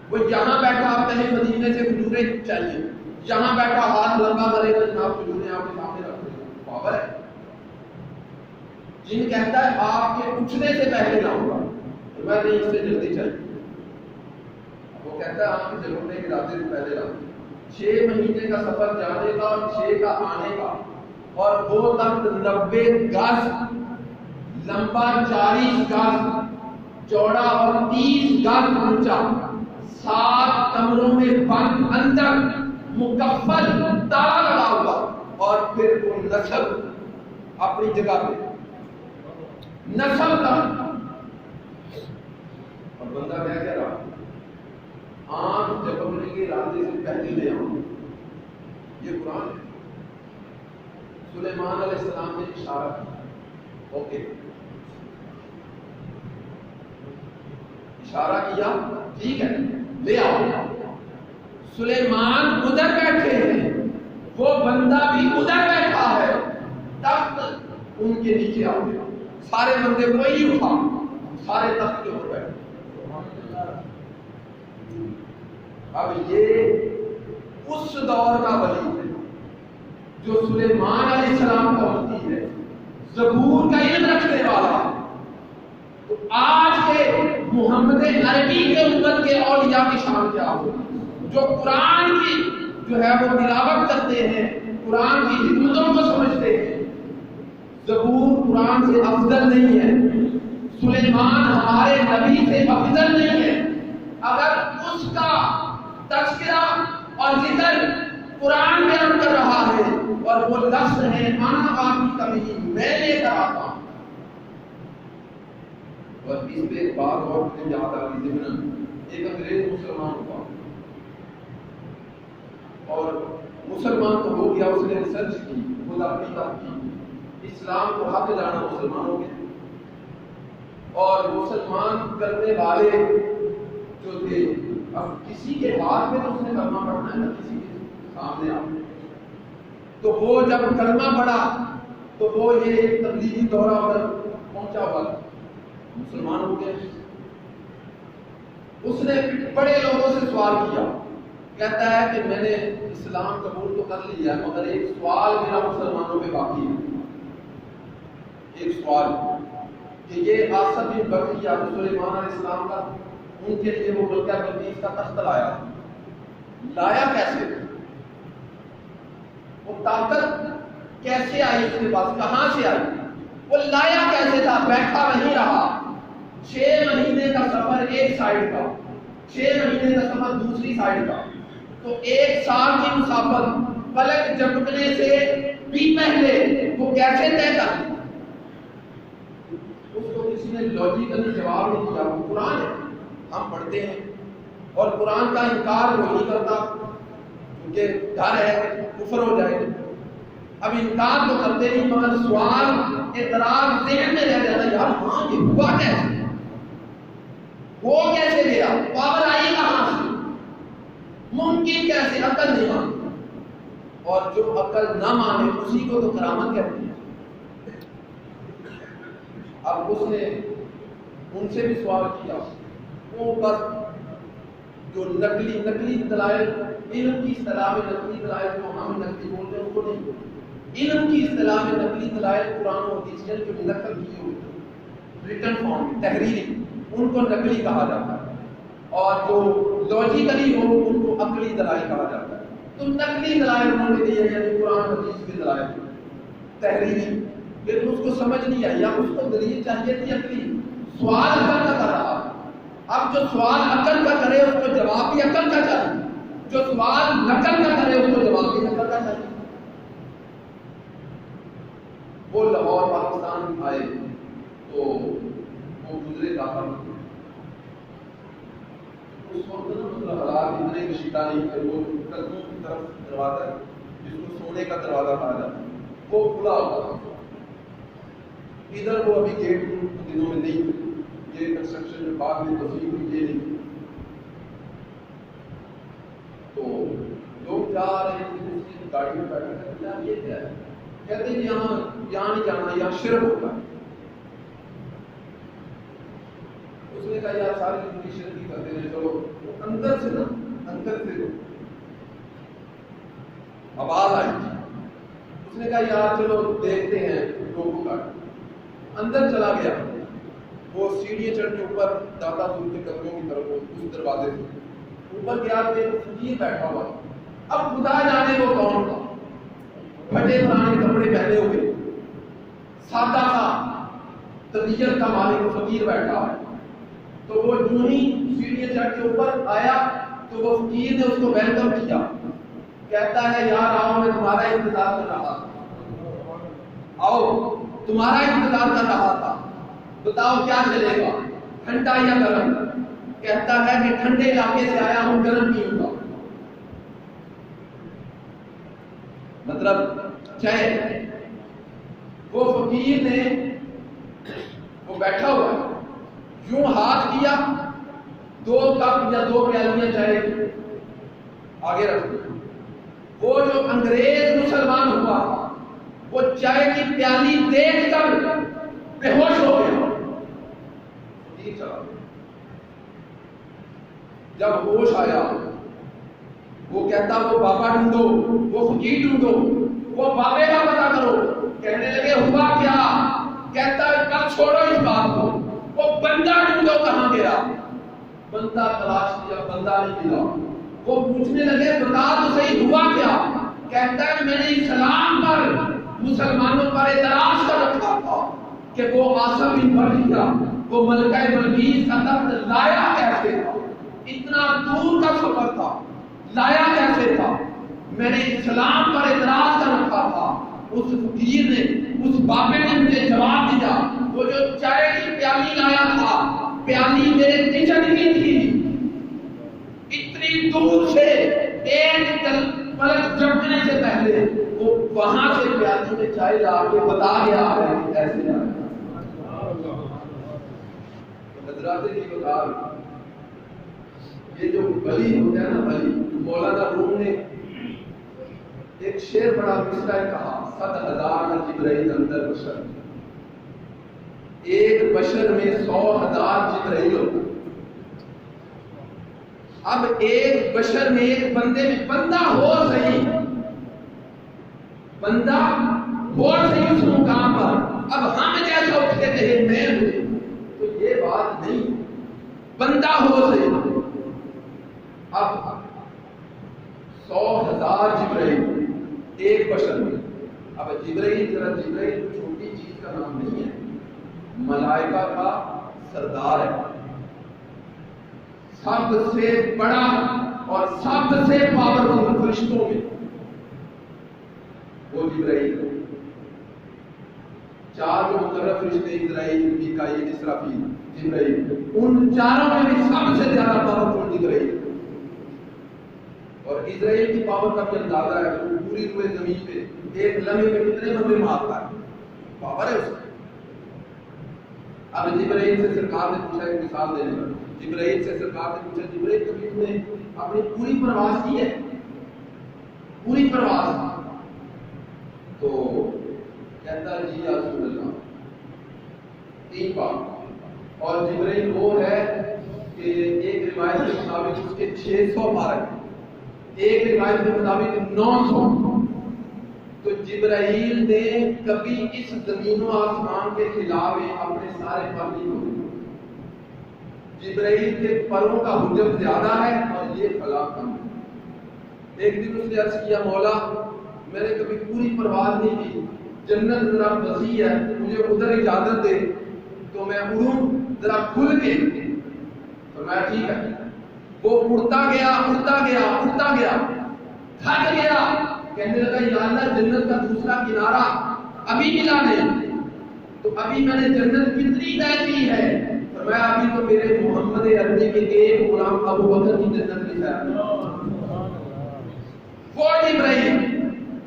وہ یہاں بیٹھا آپ کہیں مدینے سے کھجوریں چاہیے، یہاں بیٹھا ہاتھ لمبا کرے گا جناب کھجوریں آپ کے سامنے رکھ دے گا، پاور ہے۔ جن کہتا ہے آپ کے اٹھنے سے پہلے لاؤں گا، میں نہیں اس سے جلدی چاہیے، وہ کہتا ہے آپ کے جلونے کے ارادے سے پہلے لاؤں۔ 6 مہینے کا سفر جانے کا اور 6 کا آنے کا، اور وہ تخت 90 گز لمبا 40 گز چوڑا اور 30 گز اونچا، 7 کمروں میں بند، اندر مکفل تالا لگا ہوا، اور پھر وہ نسل اپنی جگہ پہ، نسل کا. اور بندہ کیا کہہ رہا، آنکھ جھپکنے کے ارادے سے پہلے لے آؤں. یہ قرآن ہے. سلیمان علیہ السلام نے اشارہ کیا، اوکے اشارہ کیا، ٹھیک ہے لے آؤ. سلیمان ادھر بیٹھے ہیں، وہ بندہ بھی ادھر بیٹھا ہے، تخت ان کے نیچے آ گیا. سارے بندے وہی اٹھا، سارے تخت کے اوپر بیٹھے. اب یہ اس دور کا ولی ہے جو سلیمان علیہ السلام کا ولی ہے، زبور کا علم رکھنے والا. تو آج کے محمد عربی کے امت کے اولیاء کی شان کیا ہو، جو قرآن کی جو ہے وہ تلاوت کرتے ہیں، قرآن کی حکمتوں کو سمجھتے ہیں. زبور قرآن سے افضل نہیں ہے، سلیمان ہمارے نبی سے افضل نہیں ہے. اگر اس کا تذکرہ اور ذکر قرآن بیان کر رہا ہے اور وہ لفظ ہے انا باقی کبھی میں لے کر آتا ہوں. اور اس پہ ایک بات اور مجھے یاد آ گئی ذہن، ایک انگریز مسلمان ہوا اور مسلمان تو ہو گیا، اس نے ریسرچ کی، خدا حقیقت کی، اسلام کو حق جانا مسلمانوں کے، اور مسلمان کرنے والے جو تھے، اب کسی کے ہاتھ میں تو اس نے کلمہ پڑھنا ہے نا، کسی کے سامنے آ. تو وہ جب کلمہ پڑھا تو وہ یہ ایک تبلیغی دورہ پر پہنچا ہوا تھا، مسلمان ہو گیا. اس نے بڑے لوگوں سے سوال کیا، کہتا ہے کہ میں نے اسلام قبول تو کر لیا مگر ایک سوال میرا مسلمانوں پہ باقی ہے. ایک سوال کہ یہ آصف بن بکریہ جو سلیمان علیہ السلام کا ان کے لیے وہ ملکہ بلقیس کا تخت لایا کیسے؟ وہ طاقت کیسے آئی اس کے پاس، کہاں سے آئی؟ وہ لایا کیسے تھا؟ بیٹھا نہیں رہا. 6 مہینے کا سفر ایک سائڈ کا، 6 مہینے کا سفر دوسری سائڈ کا، تو 1 سال کی مسافت پلک جھپکنے سے بھی پہلے وہ کیسے طے کر لی؟ اس کو کسی نے لاجیکلی جواب نہیں دیا. وہ قرآن ہے، ہم پڑھتے ہیں اور قرآن کا انکار وہ نہیں کرتا کیونکہ ڈر ہے کفر ہو جائے. اب انکار تو کرتے نہیں مگر سوال اعتراض ذہن میں رہ جاتا ہے، یار ہاں یہ ہوا کیسے، وہ کیسے گیا، پاور آئی کہاں سے، ممکن کیسے، عقل نہیں مانتی. اور جو عقل نہ مانے اسی کو تو کرامت کہتے ہیں. اب اس نے ان سے بھی سوال کیا، وہ بس جو نقلی دلائل، علم کی اصطلاح میں نقلی دلائل جو ہم نقلی بولتے ہیں ان کو نہیں، علم کی اصطلاح میں نقلی دلائل قرآن و حدیث جو نقل کی ہوئی ریٹن فارم میں تحریری، ان کو نقلی کہا جاتا ہے، اور جو لاجیکلی ہو ان کو عقلی دلائل کہا جاتا ہے. تو نقلی دلائل انہوں نے دیے یعنی قرآن حدیث کے دلائل تحریری، لیکن اس کو سمجھ نہیں آئی، یا اس کو دلیل چاہیے تھی عقلی. سوال عقل کا کر رہا، اب جو سوال عقل کا کرے اس کو جواب بھی عقل کا چاہیے، جو سوال نقل کا کرے اس کو جواب بھی نقل کا چاہیے. وہ لاہور پاکستان آئے تو وہ گزرے داخل، اس وقت نا مطلب حالات اتنے کشیدہ نہیں تھے. وہ قدموں کی طرف دروازہ ہے جس کو سونے کا دروازہ کہا جاتا ہے، وہ کھلا ہوا تھا. ادھر وہ ابھی گیٹ دنوں میں نہیں تھے، یہ کنسٹرکشن جو بعد میں توسیع ہوئی یہ نہیں. تو لوگ جا رہے ہیں اس کی گاڑی میں بیٹھے ہیں، یہ کیا ہے؟ کہتے ہیں یہاں نہیں جانا، یہاں شرک ہوتا ہے. اس نے کہا یار ساری زندگی شرک ہی کرتے ہیں، چلو اندر سے نا، اندر سے آواز آئی تھی. اس نے کہا یار چلو دیکھتے ہیں لوگوں کا. اندر چلا گیا، وہ سیڑھیاں چڑھ کے اوپر داتا سور کے کمروں کی طرف اس دروازے سے اوپر گیا تو ایک فقیر بیٹھا ہوا. اب خدا جانے وہ کون تھا، پھٹے پرانے کپڑے پہنے ہوئے، سادہ سا طبیعت کا مالک فقیر بیٹھا ہے. تو وہ جو ہی سیڑھیاں چڑھ کے اوپر آیا تو وہ فقیر نے اس کو ویلکم کیا. کہتا ہے یار آؤ میں تمہارا انتظار کر رہا تھا, آؤ تمہارا انتظار کر رہا تھا, بتاؤ کیا چلے گا, ٹھنڈا یا گرم؟ کہتا ہے کہ ٹھنڈے علاقے سے آیا ہوں, گرم پیوں گا. مطلب چائے. وہ فقیر نے وہ بیٹھا ہوا ہے, یوں ہاتھ کیا, 2 کپ یا 2 پیالیاں چائے آگے رکھ دی. وہ جو انگریز مسلمان ہوا وہ چائے کی پیالی دیکھ کر بے ہوش ہو گیا. جب ہوش آیا وہ کہتا وہ بابا ڈھونڈو, وہ فقیر ڈھونڈو, وہ بابے کا پتہ کرو. کہنے لگے ہوا کیا؟ کہتا ہے کل چھوڑو اس بات کو, وہ بندہ ڈھونڈو کہاں گیا. بندہ تلاش کیا, بندہ نہیں ملا. وہ پوچھنے لگے بتا تو صحیح ہوا کیا؟ کہتا ہے میں نے اسلام پر مسلمانوں پر اعتراض کر رکھا تھا کہ وہ عاصم بن برقیہ وہ ملکہ بلقیس کا تخت لایا کیسے تھا, اتنا دور کا سفر تھا, لایا کیسے تھا. میں نے اسلام پر اعتراض کر رکھا تھا. اس فقیر نے, اس بابے نے مجھے جواب دیا وہ جو چائے کی پیالی لایا تھا, پیالی میرے کچن کی تھی. اتنی دور سے ایک پلک جھپکنے سے پہلے وہ وہاں سے پیالی میں چائے لا کے بتا گیا ہے ایسے حضرات کی بتا. یہ جو ولی ہوتا ہے نا, ولی, مولانا روم نے ایک شعر بڑا مصرع کہا, 100,000 جبرائیل اندر بشر, ایک بشر میں 100,000 جبرائیل ہوتا. اب ایک بشر میں, ایک بندے میں, بندہ ہو صحیح, بندہ ہو صحیح اس مقام پر. اب ہم جیسا اٹھ کے کہیں میں ہوں تو یہ بات نہیں, بندہ ہو صحیح. اب 100,000 جبرائیل ایک بشر میں. اب جبرائیل ذرا جبرائیل چھوٹی چیز کا نام نہیں ہے, ملائکہ کا سردار ہے, سب سے بڑا اور سب سے پاورفل فرشتوں میں وہ جبرائیل. 4 جو مقرر فرشتے اسرائیل, میکائیل, اسرافیل, جبرائیل, ان چاروں میں بھی سب سے زیادہ پاورفل جبرائیل. اور اسرائیل کی پاور کا بھی اندازہ ہے, وہ پوری روئے زمین پہ ایک لمحے میں کتنے بندے مارتا ہے, پاور ہے اس میں. اب جبرائیل سے سرکار نے پوچھا, ایک مثال دینے کا, جبرائیل سے سرکار نے پوچھا جبرائیل کبھی تم نے اپنی پوری پرواز کی ہے, پوری پرواز؟ تو کہتا جی یا رسول اللہ 3 بار. اور جبرائیل وہ ہے کہ ایک روایت کے مطابق اس کے 600 مبارک, ایک روایت کے مطابق 900. تو جبرائیل نے کبھی اس زمین و آسمان کے خلاف اپنے سارے پر نہیں ہوئے. جبرائیل کے پروں کا حجم زیادہ ہے اور یہ فلا کم ہے. ایک دن اس نے عرض کیا مولا میں نے کبھی پوری پرواز نہیں کی, جنت ذرا وسیع ہے, مجھے ادھر اجازت دے تو میں اڑوں ذرا کھل کے. فرمایا ٹھیک ہے. وہ اڑتا گیا اڑتا گیا اڑتا گیا, تھک گیا, کہنے لگا یا اللہ جنت کا دوسرا کنارہ ابھی ملا نہیں. تو ابھی میں نے جنت کتنی طے کی ہے؟ فرمایا ابھی تو میرے محمد عربی کے ایک غلام ابو بکر کی جنت کی طے. وہ جبرائیل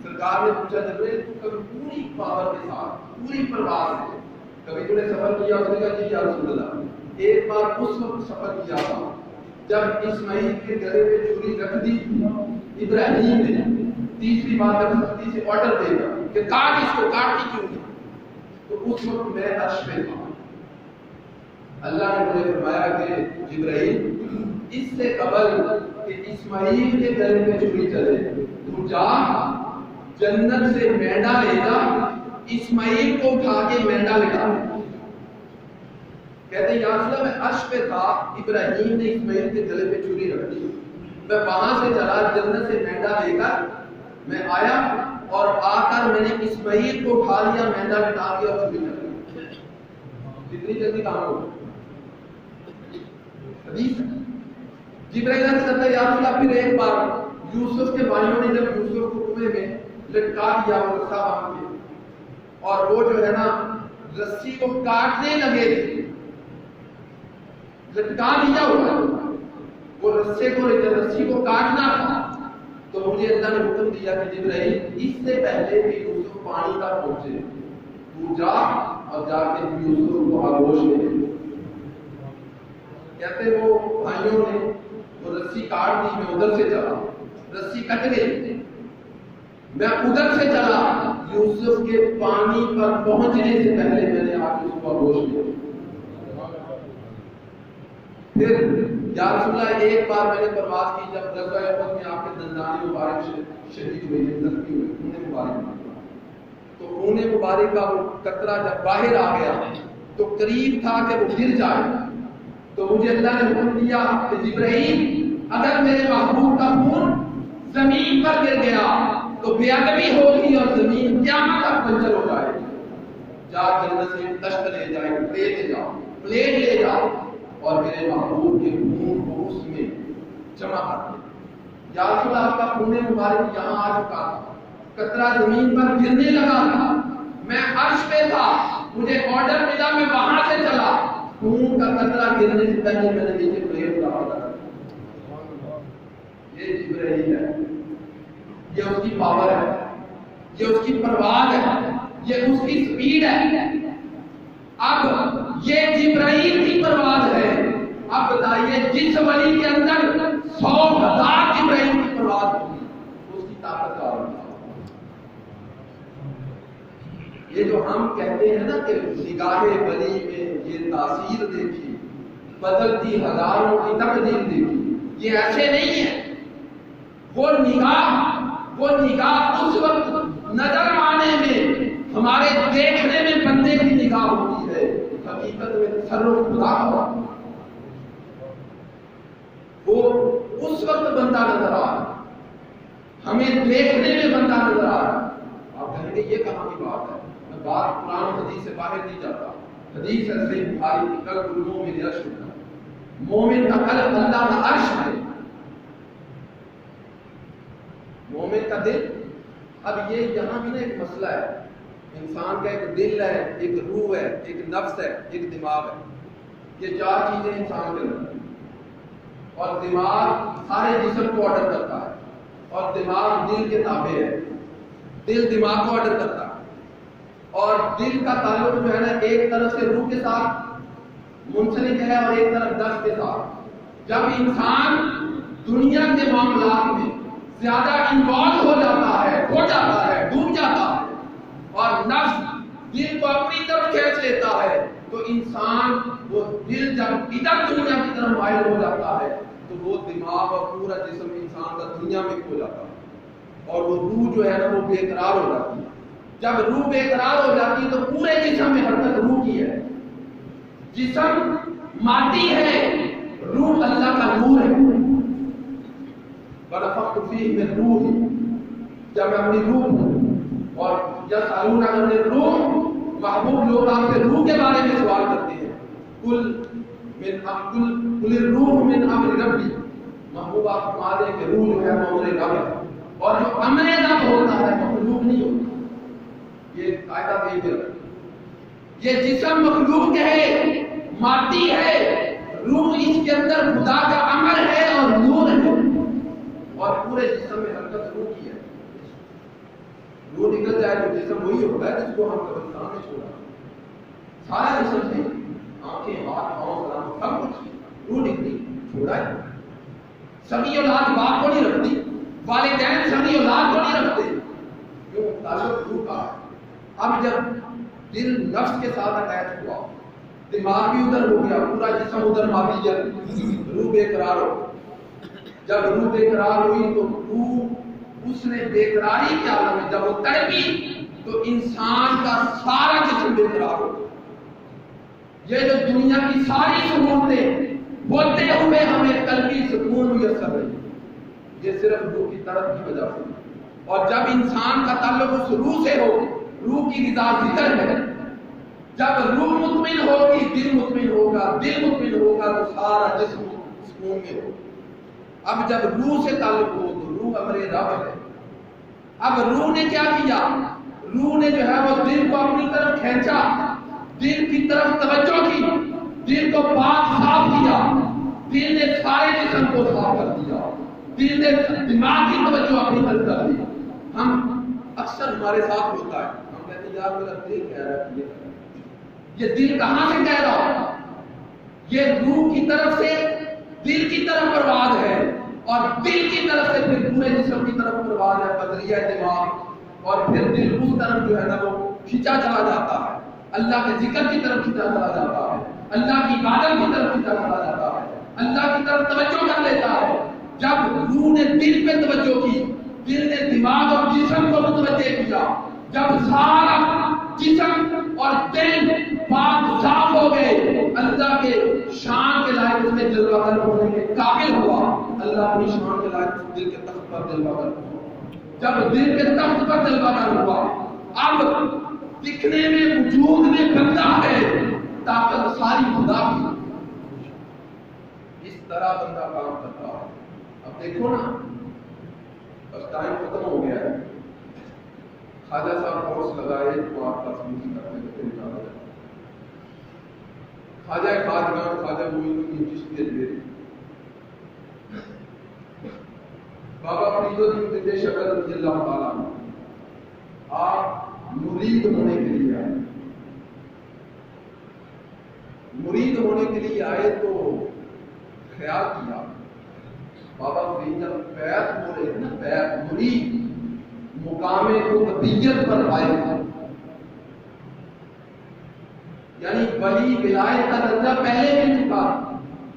سرکار نے پوچھا جبرائیل تو کبھی پوری پاور کے ساتھ پوری پرواز سے کبھی تو نے سفر کیا؟ اس نے کہا جی یا رسول اللہ ایک بار اس وقت سفر کیا تھا جب اسماعیل کے گلے پہ چھری رکھ دی ابراہیم نے, تیسری بار جب سختی سے آرڈر دے گا کہ کاٹ اس کو, کاٹتی کیوں نہیں, تو اس وقت میں عرش پہ تھا. اللہ نے مجھے فرمایا کہ جبرائیل اس سے قبل کہ اسماعیل کے گلے پہ چھری چلے تو جا جنت سے مینڈا لے جا, اسماعیل کو اٹھا کے مینڈا لٹا. کہتے ہیں یا رسول اللہ میں عرش پہ تھا, ابراہیم نے اسماعیل کے گلے پہ چھری رکھ دی, میں وہاں سے چلا جنت سے مینڈا لے کر میں آیا اور آ کر میں نے اسماعیل کو اٹھا لیا, مینڈا لٹا دیا اور چھری رکھ دی. جتنی جلدی کام ہو حدیث جبرائیل علیہ السلام یا رسول اللہ پھر ایک بار یوسف کے بھائیوں نے جب یوسف کو کنویں میں لٹکا دیا وہ رسا باندھ کے اور وہ جو ہے نا رسی کو کاٹنے لگے تھے لٹکا دیا ہوا وہ رسی کو کاٹنا تھا تو مجھے اللہ نے حکم دیا کہ جبرائیل اس سے پہلے کہ یوسف پانی تک پہنچے تو جا اور جا کے یوسف کو آگوش لے کہتے وہ بھائیوں نے وہ رسی کاٹ دی میں ادھر سے چلا رسی کٹ گئی میں ادھر سے چلا یوسف کے پانی پر پہنچنے سے پہلے میں نے آ کے اس کو آگوش لیا پھر یا رسول اللہ ایک بار میں نے پرواز کی جب غزوہ احد میں آپ کے دندان مبارک شہید ہوئے زخمی ہوئے خون مبارک تو خون مبارک کا وہ قطرہ جب باہر آ گیا تو قریب تھا کہ وہ گر جائے تو مجھے اللہ نے حکم دیا کہ جبرائیل اگر میرے محبوب کا خون زمین پر گر گیا تو بے ادبی ہوگی اور زمین قیامت تک بنجر ہو جائے جا جنت سے تشت لے جائے پلیٹ لے جاؤ اور میرے محبوب کے خون کو اس میں جمع کر دیں یا رسول اللہ آپ کا خون مبارک یہاں آ چکا تھا قطرہ زمین پر گرنے لگا تھا میں عرش پہ تھا مجھے آرڈر ملا میں وہاں سے چلا خون کا قطرہ گرنے سے پہلے میں نے نیچے پلیٹ لگا یہ جبرائیل ہے یہ اس کی پاور ہے یہ اس کی پرواز ہے یہ اس کی سپیڈ ہے اب یہ جبرائیل کی پرواز ہے اب بتائیے جس ولی کے اندر 100,000 جبرائیل کی پرواز ہوگی اس کی طاقت کا یہ جو ہم کہتے ہیں نا کہ نگاہ ولی میں یہ تاثیر دیکھی بدلتی ہزاروں کی تقدیر دیکھی یہ ایسے نہیں ہے وہ نگاہ اس وقت نظر آنے میں ہمارے دیکھنے میں بندے کی نگاہ ہوتی ہے حقیقت میں تصرف خدا ہوا وہ اس وقت بندہ نظر آ رہا ہمیں دیکھنے میں بندہ نظر آ رہا آپ کہیں گے یہ کہاں کی بات ہے میں بات قرآن حدیث سے باہر نہیں جاتا حدیث ہے صحیح بخاری کی قلب المومن عرش ہوتا ہے مومن کا قلب اللہ کا عرش ہے مومن کا دل اب یہ یہاں بھی نا ایک مسئلہ ہے انسان کا ایک دل ہے ایک روح ہے ایک نفس ہے ایک دماغ ہے یہ چار چیزیں انسان کے اندر اور دماغ سارے جسم کو آرڈر کرتا ہے اور دماغ دل کے تابع ہے دل دماغ کو آرڈر کرتا ہے اور دل کا تعلق جو ہے نا ایک طرف سے روح کے ساتھ منسلک ہے اور ایک طرف نفس کے ساتھ جب انسان دنیا کے معاملات میں زیادہ انوالو ہو جاتا ہے ڈوب جاتا ہے اور نفس دل کو اپنی طرف کھینچ لیتا ہے تو انسان وہ دل جب ادھر دنیا کی طرف مائل ہو جاتا ہے تو وہ دماغ اور پورا جسم انسان کا دنیا میں کھو جاتا ہے اور وہ روح جو ہے نا وہ بے قرار ہو جاتی ہے جب روح بے قرار ہو جاتی ہے تو پورے جسم میں حرکت روح کی ہے جسم مادی ہے روح اللہ کا نور ہے وَنَفَخْتُ فِيهِ مِنْ رُوحِي جب میں اپنی روح ہوں اور یسألونک عن الروح محبوب لوگ آپ سے روح کے بارے میں سوال کرتے ہیں قل الروح من امر ربی محبوب آپ فرما دیں کہ روح جو ہے امر رب ہے اور جو امر رب ہوتا ہے مخلوق نہیں ہوتا یہ قاعدہ دیکھ رکھیں یہ جسم مخلوق ہے مادی ہے روح اس کے اندر خدا کا امر ہے اور نور ہے اور پورے جسم میں حرکت روح کی ہے روح نکل جائے تو جسم وہی ہوگا جس کو ہم قبرستان میں چھوڑا سارا جسم سے آنکھیں ہاتھ پاؤں سلام سب کچھ روح نکلی چھوڑا ہے سبھی اولاد باپ کو نہیں رکھتی والدین سبھی اولاد کو نہیں رکھتے کیوں تعلق روح کا ہے اب جب دل نفس کے ساتھ اٹیچ ہوا دماغ بھی ادھر ہو گیا پورا جسم ادھر مادیت روح بے قرار ہو جب روح بے قرار ہوئی تو روح اس نے بے قراری کے عالم میں جب وہ تڑپی تو انسان کا سارا جسم بے قرار ہو یہ جو دنیا کی ساری سہولتیں ہوتے ہوئے ہمیں قلبی سکون میسر رہی یہ صرف روح کی تڑپ کی وجہ سے اور جب انسان کا تعلق اس روح سے ہو روح کی غذا ذکر ہے جب روح مطمئن ہوگی دل مطمئن ہوگا، دل مطمئن ہوگا تو سارا جسم سکون میں ہوگا۔ اب جب روح سے تعلق ہو تو روح امر رب ہے۔ اب روح نے کیا کیا؟ روح نے جو ہے وہ دل کو اپنی طرف کھینچا، دل کی طرف توجہ کی، دل کو پاک صاف کیا، دل نے سارے جسم کو صاف کر دیا، دل نے دماغ کی توجہ اپنی طرف کر دی۔ ہم اکثر ہمارے ساتھ ہوتا ہے، ہم کہتے ہیں یار میرا دل کہہ رہا ہے یہ دل کہاں سے کہہ رہا ہے؟ یہ روح کی طرف سے دل کی طرف پرواز ہے، اور دل کی طرف سے پھر پورے جسم کی طرف پرواز ہے، بدریہ دماغ، اور پھر دل اس طرف جو ہے نا وہ کھینچا چلا جاتا ہے، اللہ کے ذکر کی طرف کھینچا چلا جاتا ہے، اللہ کی عبادت کی طرف کھینچا چلا جاتا ہے، اللہ کی طرف توجہ کر لیتا ہے۔ جب روح نے دل پہ توجہ کی، دل نے دماغ اور جسم کو متوجہ کیا، جب سارا جسم اور دل پاک صاف ہو گئے، اللہ کے شان کے لائق اس میں جلوہ گر ہونے کے قابل ہوا، اللہ اپنی شان کے لائق اس دل کے تخت پر جلوہ گر ہوا۔ جب دل کے تخت پر جلوہ گر ہوا، اب دکھنے میں وجود میں بندہ ہے، طاقت ساری خدا کی، اس طرح بندہ کام کرتا ہے۔ اب دیکھو نا، بس ٹائم ختم ہو گیا ہے، خواجہ صاحب کورس لگائے تو آپ تصویر کرنے کے لیے جانا ہے۔ خواجہ خواجگان خواجہ معین الدین چشتی اجمیری، بابا فرید الدین بن شکر رضی اللہ تعالیٰ عنہ، آپ مرید ہونے کے لیے آئے۔ مرید ہونے کے لیے آئے تو خیال کیا، بابا فرید جب بیعت ہو رہے تھے نا، بیعت مرید مقام قطبیت پر آئے تھے، یعنی ولی ولایت کا درجہ پہلے مل چکا،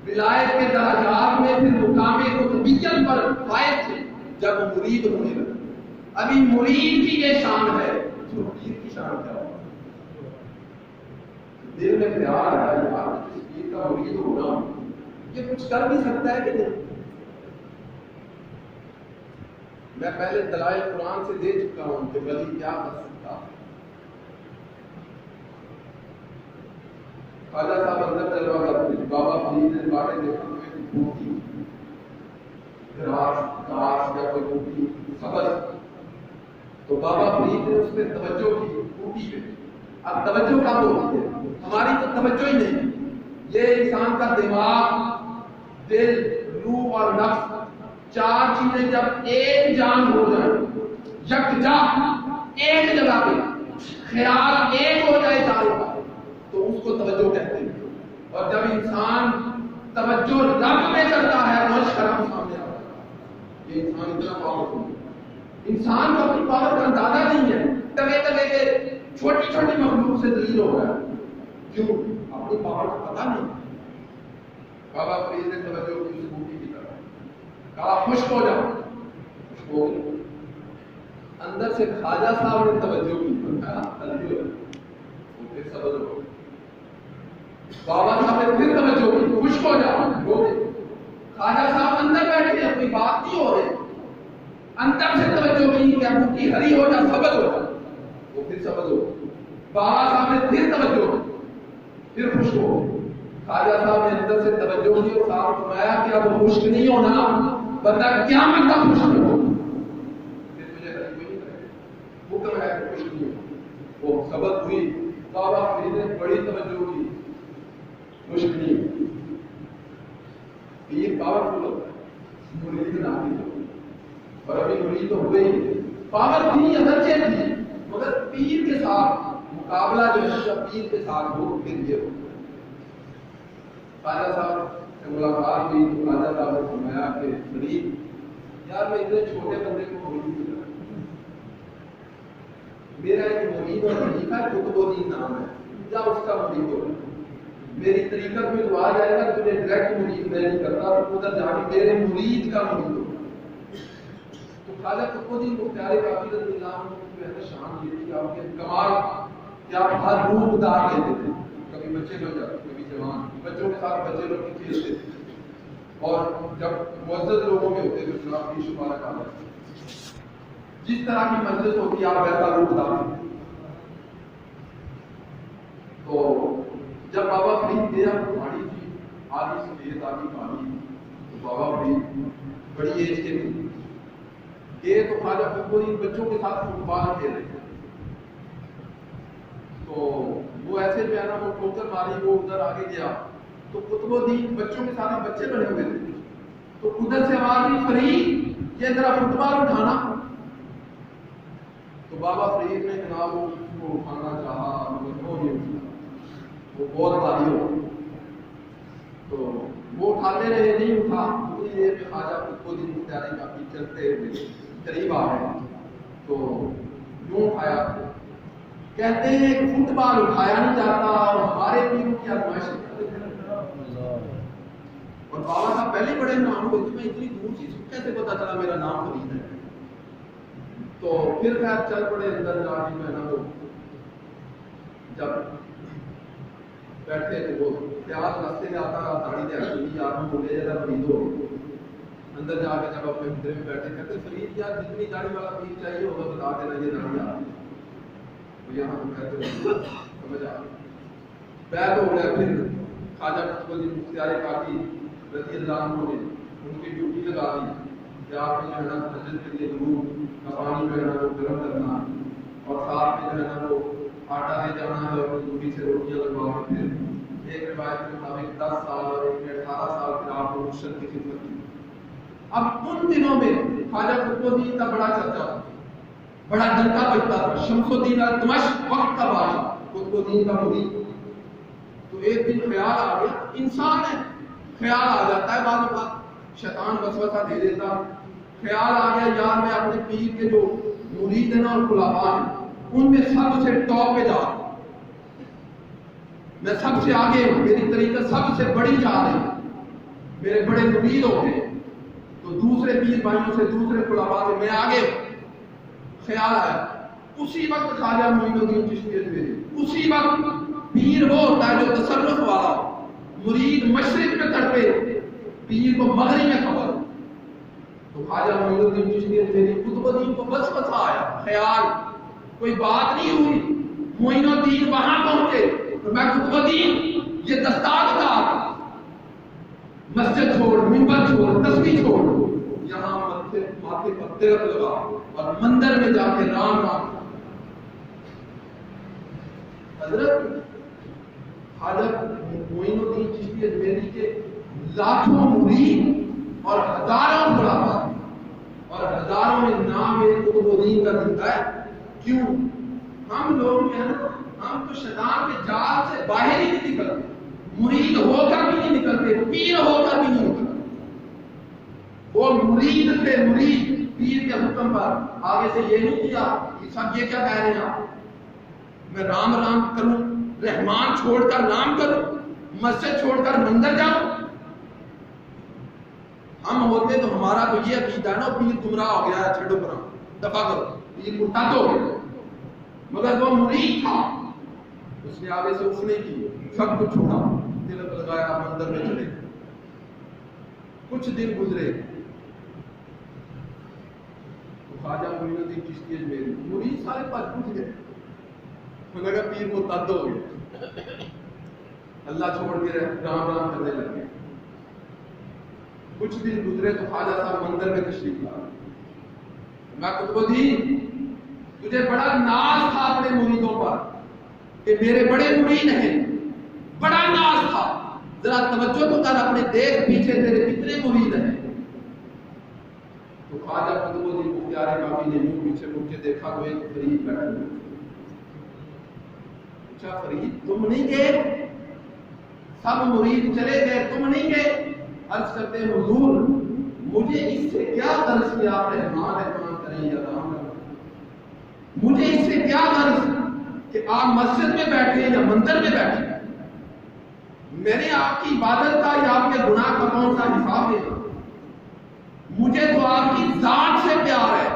ولایت کے درجات میں پھر مقام قطبیت پر فائز تھے جب مرید ہونے لگے۔ ابھی مرید کی یہ شان ہے، جو پیر کی شان کیا ہو؟ دل میں خیال ہے یار اس پیر کا مرید ہونا یہ کچھ کر بھی سکتا ہے کہ نہیں؟ میں پہلے دلائل قرآن سے دے چکا ہوں کہ ولی کیا کر سکتا ہے۔ خواجہ صاحب اندر جلوہ کرتے ہیں، بابا فرید نے باتیں دیکھا کوئی بوٹی گراس یا کوئی بوٹی سبز، تو بابا فرید نے اس پہ توجہ کی بوٹی پہ۔ اب توجہ کب ہوتی ہے؟ ہماری تو توجہ ہی نہیں، یہ انسان کا دماغ، دل، روح اور نفس، چار چیزیں جب ایک جان ہو جائیں، یکجا ایک جگہ پہ خیال ایک ہو جائے چاروں کا، تو اس کو توجہ کہتے ہیں۔ اور جب انسان توجہ رب میں کرتا ہے تو شرم سامنے آتا ہے، یہ انسان اتنا پاورفل ہے۔ انسان کو اپنی پاور کا اندازہ نہیں ہے، تگے تگے کے چھوٹی چھوٹی مخلوق سے ذلیل ہو گیا، کیوں؟ اپنی پاور کا پتہ نہیں۔ بابا فرید نے توجہ کی اس بوٹی کی طرف، کہا خشک ہو جاؤ، خشک ہو گئی۔ اندر سے خواجہ صاحب نے توجہ کی، پھر سبز ہو گئی۔ بابا صاحب نے پھر توجہ کی، خشک ہو جاؤ، ہو گئی۔ خواجہ صاحب اندر بیٹھے ہیں، کوئی بات نہیں ہو رہی، اندر سے توجہ کی کہ بوٹی ہری ہو جا، سبز ہو جا، وہ پھر سبز ہو گئی۔ بابا صاحب نے پھر توجہ کی، پھر خشک ہو گئی۔ خواجہ صاحب نے اندر سے توجہ کی اور صاحب فرمایا کہ اب خشک نہیں ہونا، بندہ قیامت تک خشک نہیں ہوگا۔ پھر مجھے کوئی نہیں کرے، حکم ہے کہ خشک نہیں ہو، وہ سبز ہوئی۔ بابا فرید نے بڑی توجہ کی، خشک نہیں ہوئی۔ پیر پاورفل ہوتا ہے، مرید ناقص ہوتا ہے، اور ابھی مرید تو ہوئے ہی، پاور تھی اگرچہ تھی، مگر پیر کے ساتھ مقابلہ جو ہے پیر کے ساتھ ہو پھر یہ ہو۔ خواجہ صاحب سے ملاقات ہوئی تو خواجہ صاحب نے فرمایا کہ فرید یار میں اتنے چھوٹے بندے کو مرید ملا، میرا ایک مرید اور طریقہ قطب الدین نام ہے، جا اس کا مرید ہو، میری طریقت میں تو آ جائے گا، تجھے ڈائریکٹ مرید میں نہیں کرتا، تو ادھر جا کے میرے مرید کا مرید ہو۔ تو خواجہ قطب الدین مختار کافی رضی اللہ عنہ کی شان یہ تھی، آپ کے کمال کہ آپ ہر روح دار لیتے تھے، کبھی بچے لوگ جاتے، کبھی جوان، بچوں کے ساتھ بچے لوگ بھی کھیلتے تھے، اور جب معزز لوگوں میں ہوتے تو جناب کی شمارہ آتا ہے، جس طرح کی مجلس ہوتی ہے آپ ویسا روح دار۔ تو تو جب بابا فرید گیا پہاڑی تھی آدھی سفید آدھی کالی، تو بابا فرید بڑی ایج کے تھے یہ تو خواجہ قطب الدین بچوں کے ساتھ فٹ بال کھیل رہے تھے، تو وہ ایسے جو ہے نا وہ ٹھوکر ماری، وہ ادھر آگے گیا تو قطب الدین بچوں کے ساتھ بچے بنے ہوئے تھے، تو ادھر سے آواز آئی فرید یہ ذرا فٹ بال اٹھانا، تو بابا فرید نے جناب اس کو اٹھانا چاہا مگر وہ نہیں اٹھا، وہ بہت بھاری ہو، تو وہ اٹھاتے رہے نہیں اٹھا، اتنی دیر میں خواجہ قطب الدین مختاری کافی چلتے ہوئے قریب آ گئے، تو یوں اٹھایا، کہتے ہیں کہ فٹ بال اٹھایا نہیں جاتا اور ہمارے پیروں کی آزمائش اور بابا صاحب پہلے بڑے نام ہوئے تھے، میں اتنی دور چیز کیسے پتا چلا میرا نام فرید ہے، تو پھر خیر چل پڑے اندر جا کے میں نا وہ جب بیٹھے تھے وہ پیاز راستے میں آتا رہا داڑھی دے آتی یار ہم بولے جیسا فرید ہو اندر جا کے جب اپنے حجرے میں بیٹھے کہتے فرید یار جتنی داڑھی والا پیر چاہیے ہوگا بتا دینا یہ داڑھی آ رہی تو یہاں ہم کہتے ہیں سمجھ آ بیعت ہو گیا، پھر خواجہ قطب الدین مختار کاکی رضی اللہ عنہ نے ان کی ڈیوٹی لگا دی کہ آپ نے جو ہے نا مسجد کے لیے ضرور کا پانی جو ہے نا وہ گرم کرنا اور ساتھ میں جو ہے نا وہ آٹا لے جانا ہے اور ڈیوٹی سے روٹیاں لگوا کے پھر ایک روایت کے مطابق 10 سال اور ایک میں 18 سال پھر آپ نے مرشد کی خدمت کی۔ اب ان دنوں میں خواجہ قطب الدین کا بڑا چرچا تھا، بڑا ڈنکا بجتا تھا، شمس الدین دمشق وقت کا بادشاہ قطب الدین کا مرید، تو ایک دن خیال آ گیا، انسان ہے خیال آ جاتا ہے بعض اوقات، شیطان وسوسہ دے دیتا، خیال آ گیا یار میں اپنے پیر کے جو مرید ہیں نا اور خلفاء ہیں ان میں سب سے ٹاپ پہ جا رہا ہوں، میں سب سے آگے ہوں، میری طریقہ سب سے بڑی جا رہی ہے، میرے بڑے مرید ہو گئے، تو دوسرے پیر بھائیوں سے دوسرے خلفاء سے میں آگے ہوں۔ خیال آیا اسی وقت خواجہ معین الدین چشتی اجمیری، اسی وقت پیر وہ ہوتا ہے جو تصرف والا ہو، مرید مشرق میں تڑپے پیر کو مغرب میں خبر ہو، تو خواجہ معین الدین چشتی اجمیری قطب الدین کو وسوسہ آیا، خیال کوئی بات نہیں ہوئی، معین الدین وہاں پہنچے تو میں قطب الدین یہ دستار اتار، مسجد چھوڑ، منبر چھوڑ، تسبیح چھوڑ، یہاں ماتھے پر تلک لگا اور مندر میں جا کے رام رام۔ حضرت خواجہ معین الدین چشتی اجمیری کے لاکھوں مرید اور ہزاروں خلفاء اور ہزاروں میں نام قطب الدین کا زندہ ہے، کیوں؟ ہم لوگ جو ہے نا ہم تو شیطان کے جال سے باہر ہی نہیں نکلتے، مرید ہو کر بھی نہیں نکلتے، پیر ہو کر بھی نہیں نکلتے، وہ مرید تھے، مرید پیر کے حکم پر آگے سے یہ نہیں کیا کہ سب یہ کیا کہہ رہے ہیں آپ میں رام رام کروں، رحمان چھوڑ کر رام کروں، مسجد چھوڑ کر مندر جاؤں، ہم ہوتے تو ہمارا تو یہ عقیدہ ہے نا پیر گمراہ ہو گیا ہے چھڑو برا دفع کرو، پیر مرتد ہو گیا، مگر وہ مرید تھا، اس نے آگے سے اس نے کی سب کچھ چھوڑا، تلک لگایا، مندر میں چلے، کچھ دن گزرے، خواجہ معین الدین چشتی اجمیری مرید سارے پاس پوچھ گئے، انہوں نے کہا پیر مرتد ہو گئے، اللہ چھوڑ کے رام رام کرنے لگے، کچھ دن گزرے تو خواجہ صاحب مندر میں تشریف لا، میں قطب الدین تجھے بڑا ناز تھا اپنے مریدوں پر کہ میرے بڑے مرید ہیں، بڑا ناز تھا، ذرا توجہ تو کر اپنے دیکھ پیچھے تیرے کتنے مرید ہیں، تو خواجہ قطب الدین مختار کاکی نے یوں پیچھے مڑ کے دیکھا تو ایک فرید بیٹھا ہوا، اچھا فرید تم نہیں گئے؟ سب مرید چلے گئے تم نہیں گئے؟ عرض کرتے ہیں حضور مجھے اس سے کیا غرض کہ آپ رحمان رحمان کریں یا رام رام، مجھے اس سے کیا غرض کہ آپ مسجد میں بیٹھے یا مندر میں بیٹھے، میں نے آپ کی عبادت کا یا آپ کے گناہ کا کون سا حساب دینا، مجھے تو آپ کی ذات سے پیار ہے،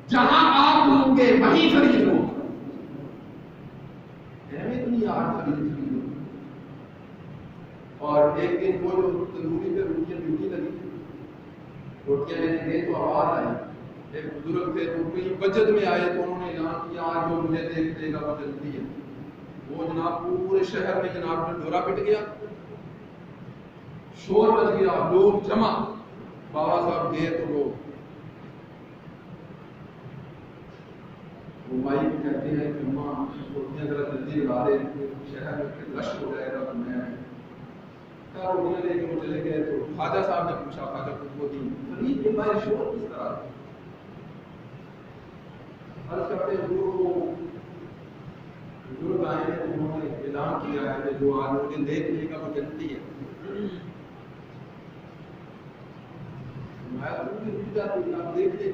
جہاں آپ ہوں گے وہیں فرید ہوں، اہمیت تو نہیں آج فرید ہو۔ اور ایک دن وہ جو تندوری پہ روٹیاں ڈیوٹی لگی، روٹیاں میں نے دے تو آواز آئی، ایک بزرگ تھے تو کہیں بجٹ میں آئے تو انہوں نے اعلان کیا آج جو مجھے دیکھ دے گا وہ جلدی ہے، وہ جناب پورے شہر میں جناب ڈورا پٹ گیا، شور بج گیا، لوگ جمع، بابا صاحب گئے تو وہ مائی کو کہتے ہیں کہ ماں روٹیاں ذرا جلدی لگا دے، شہر میں رش ہو جائے گا، تو میں روٹیاں لے کے وہ چلے گئے۔ تو خواجہ صاحب نے پوچھا خواجہ قطب الدین فرید کے بارے شور کس طرح ہے؟ عرض کرتے حضور بزرگ آئے ہیں، انہوں نے اعلان کیا ہے کہ جو آج مجھے دیکھ لے گا وہ جنتی ہے۔ میں آپ دیکھ لے،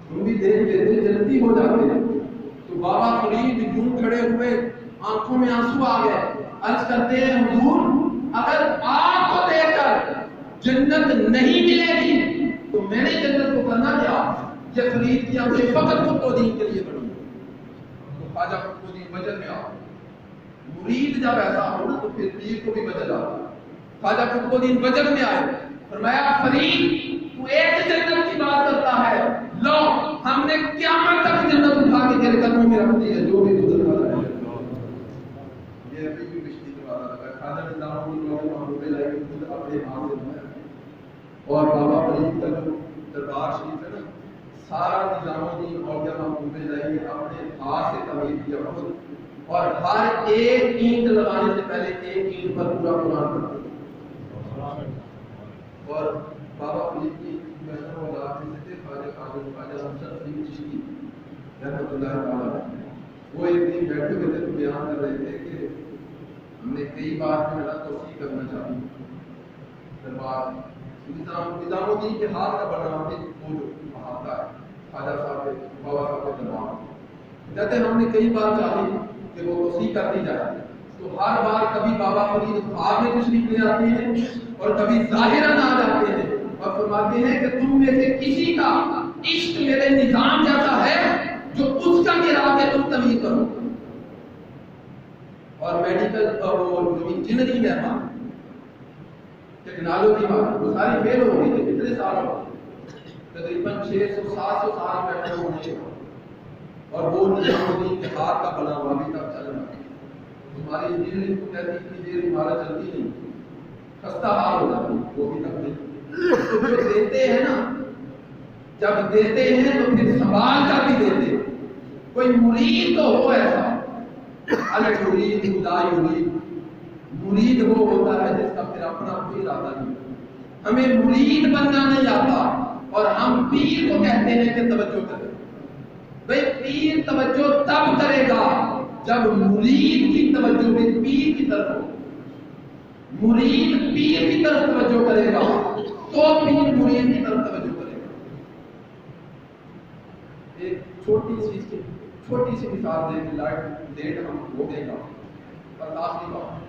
تم بھی دیکھ لیتے جلدی ہو جاتے ہیں۔ تو بابا فرید یوں کھڑے ہوئے، آنکھوں میں آنسو آ گئے، عرض کرتے ہیں حضور اگر آپ کو دیکھ کر جنت نہیں ملے گی تو میں نے جنت کو کرنا کیا؟ یہ فرید کی آنکھیں فقط قطب الدین کے لیے بڑی۔ تو خواجہ قطب الدین وجل میں آؤ، مرید جب ایسا ہو نا تو پھر پیر کو بھی وجل آتا۔ خواجہ قطب الدین وجل میں آئے، فرمایا فرید تو ایک جنت کی بات کرتا ہے، لو ہم نے قیامت تک جنت اٹھا کے تیرے قدموں میں رکھ دی ہے، جو بھی گزر رہا ہے۔ یہ ابھی بھی بشتی کرواتا ہے خواجہ نظام الدین محمود لائے خود اپنے ہاتھ سے بنایا۔ اور بابا فرید کا جو دربار شریف ہے نا، سارا نظام الدین اور جب محمود لائے اپنے ہاتھ سے تعمیر کیا خود، اور ہر ایک اینٹ لگانے سے پہلے ایک اینٹ پر پورا قرآن پڑھتے۔ اور بابا فرید کی محنت و ذات سے خواجہ حسن فرید چشتی رحمۃ اللہ تعالی، وہ ایک دن بیٹھے ہوئے تھے تو بیان کر رہے تھے کہ ہم نے کئی بار میرا توسیع کرنا چاہیے دربار نظام الدین کے ہاتھ کا بنا وہ جو احاطہ ہے خواجہ صاحب کے بابا صاحب کے دربار، کہتے ہم نے کئی بار چاہی کہ وہ توسیع کر دی جائے، تو ہر بار کبھی بابا فرید خواب میں تشریف لے آتے ہیں اور کبھی ظاہراً آ جاتے ہیں اور فرماتے ہیں کہ تم میں سے کسی کا عشق میرے نظام جیسا ہے جو اس کا گرا کے تم تبلیغ کرو۔ اور میڈیکل اور وہ انجینئرنگ ہے نا، ٹیکنالوجی وہ ساری فیل ہو گئی تھی، کتنے سال ہو تقریباً 600-700 سال بیٹھے ہوئے، اور وہ نظام الدین کے ہاتھ کا بنا ہوا ابھی تک چل رہا ہے۔ ہماری انجینئرنگ کو کہتی اتنی دیر ہمارا چلتی نہیں، خستہ حال ہو جاتی، وہ بھی تک نہیں۔ تو جو دیتے ہیں نا، جب دیتے ہیں تو پھر سنبھال کر بھی دیتے۔ کوئی مرید تو ہو ایسا، المرید خدا یرید، مرید وہ ہوتا ہے جس کا پھر اپنا کوئی ارادہ نہیں۔ ہمیں مرید بننا نہیں آتا اور ہم پیر کو کہتے ہیں کہ توجہ کرے۔ بھئی پیر توجہ تب کرے گا جب مرید کی توجہ بھی پیر کی طرف ہو۔ مرید پیر کی طرف توجہ کرے گا تو پیر مرید کی طرف توجہ کرے گا۔ ایک چھوٹی سی مثال دے کے لائٹ ڈیٹ ہم ہو گئے گا اور آخری بات،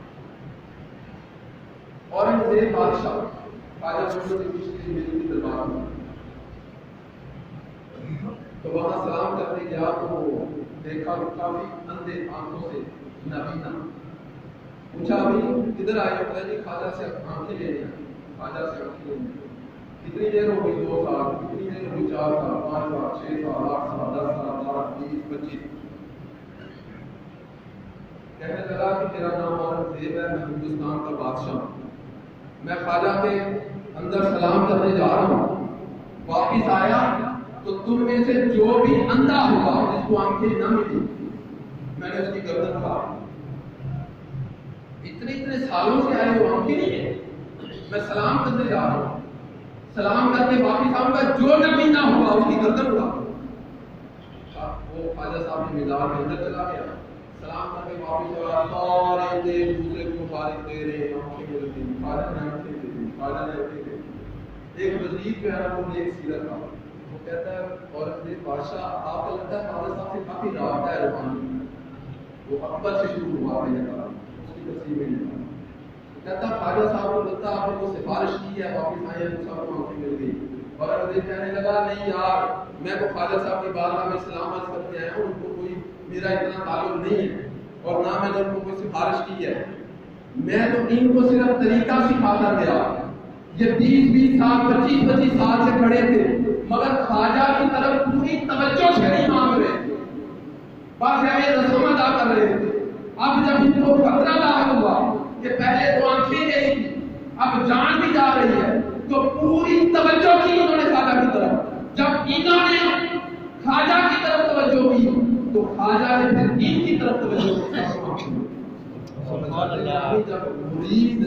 اورنگزیب بادشاہ خواجہ محمد چشتی میری دربار میں، تو وہاں سلام کرنے گیا تو دیکھا کافی اندھے آنکھوں سے نابینا، پوچھا ابھی کدھر آئے ہو؟ جی خواجہ سے آنکھیں لینے ہیں۔ خواجہ سے آنکھیں لینے کتنی دیر ہو گئی؟ 2 سال۔ کتنی دیر ہو گئی؟ 4 سال، 5 سال، 6 سال، 8 سال، 10 سال، 12، 20، 25۔ کہنے لگا کہ میرا نام اورنگزیب ہے، میں ہندوستان کا بادشاہ ہوں، میں خواجہ کے اندر سلام کرنے جا رہا ہوں، واپس آیا تو تم میں سے جو بھی اندھا ہوگا جس کو آنکھیں نہ ملی میں نے اس کی گردن کاٹ۔ اتنے سالوں سے آئے وہ آنکھیں نہیں ہے، میں سلام کرنے جا رہا ہوں، سلام کر کے واپس آؤں گا، جو نبی نہ ہوگا اس کی گردن اڑا۔ وہ خواجہ صاحب نے مزار کے اندر چلا گیا، سلام کر کے واپس آیا، سارے ایک دوسرے کو مبارک دے رہے، آنکھیں مل گئی، خواجہ نے آنکھیں دے دی، خواجہ نے آنکھیں دے دی۔ ایک وزیر جو ہے وہ ایک سیرت کا، وہ کہتا ہے اورنگزیب بادشاہ آپ کو لگتا ہے خواجہ صاحب سے کافی رابطہ ہے روحانی، وہ اکبر سے شروع ہوا ہے یہ کام، اس کی تصویر میں نہیں کہتا خواجہ صاحب کو لگتا آپ نے وہ سفارش کی ہے، واپس آئے ہیں، سب کو آنکھیں مل گئی۔ اورنگزیب کہنے لگا نہیں یار، میں تو خواجہ صاحب کی بارگاہ میں سلام عرض کر کے آیا ہوں، ان کو کوئی میرا اتنا تعلق نہیں ہے اور نہ میں نے ان کو کوئی سفارش کی ہے، میں تو ان کو صرف طریقہ سکھا کر گیا۔ یہ 20 سال 25 سال سے کھڑے تھے مگر خواجہ کی طرف پوری توجہ سے نہیں مانگ رہے، بس کو خطرہ لاحق ہوا کہ پہلے تو آنکھیں گئی تھی، اب جان بھی جا رہی ہے، تو پوری توجہ کی انہوں نے خواجہ کی طرف۔ جب انہوں نے خواجہ کی طرف توجہ کی تو خواجہ نے پھر ان کی طرف توجہ کی۔ جب مرید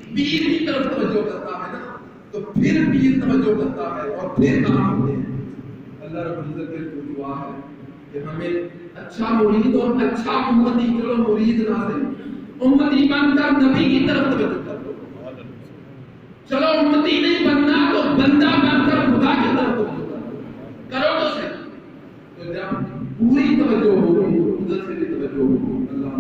پیر کی طرف توجہ کرتا ہے نا تو پھر پیر توجہ کرتا ہے اور پھر کام ہوتے ہیں۔ اللہ رب العزت کی دعا ہے کہ ہمیں اچھا مرید اور اچھا امتی، چلو مرید نہ صحیح، امتی بن کر نبی کی طرف توجہ کر دو۔ چلو امتی نہیں بننا تو بندہ بن کر خدا کی طرف توجہ کرو تو صحیح۔ تو جب پوری توجہ ہوگی ادھر سے بھی توجہ ہوگی۔ اللہ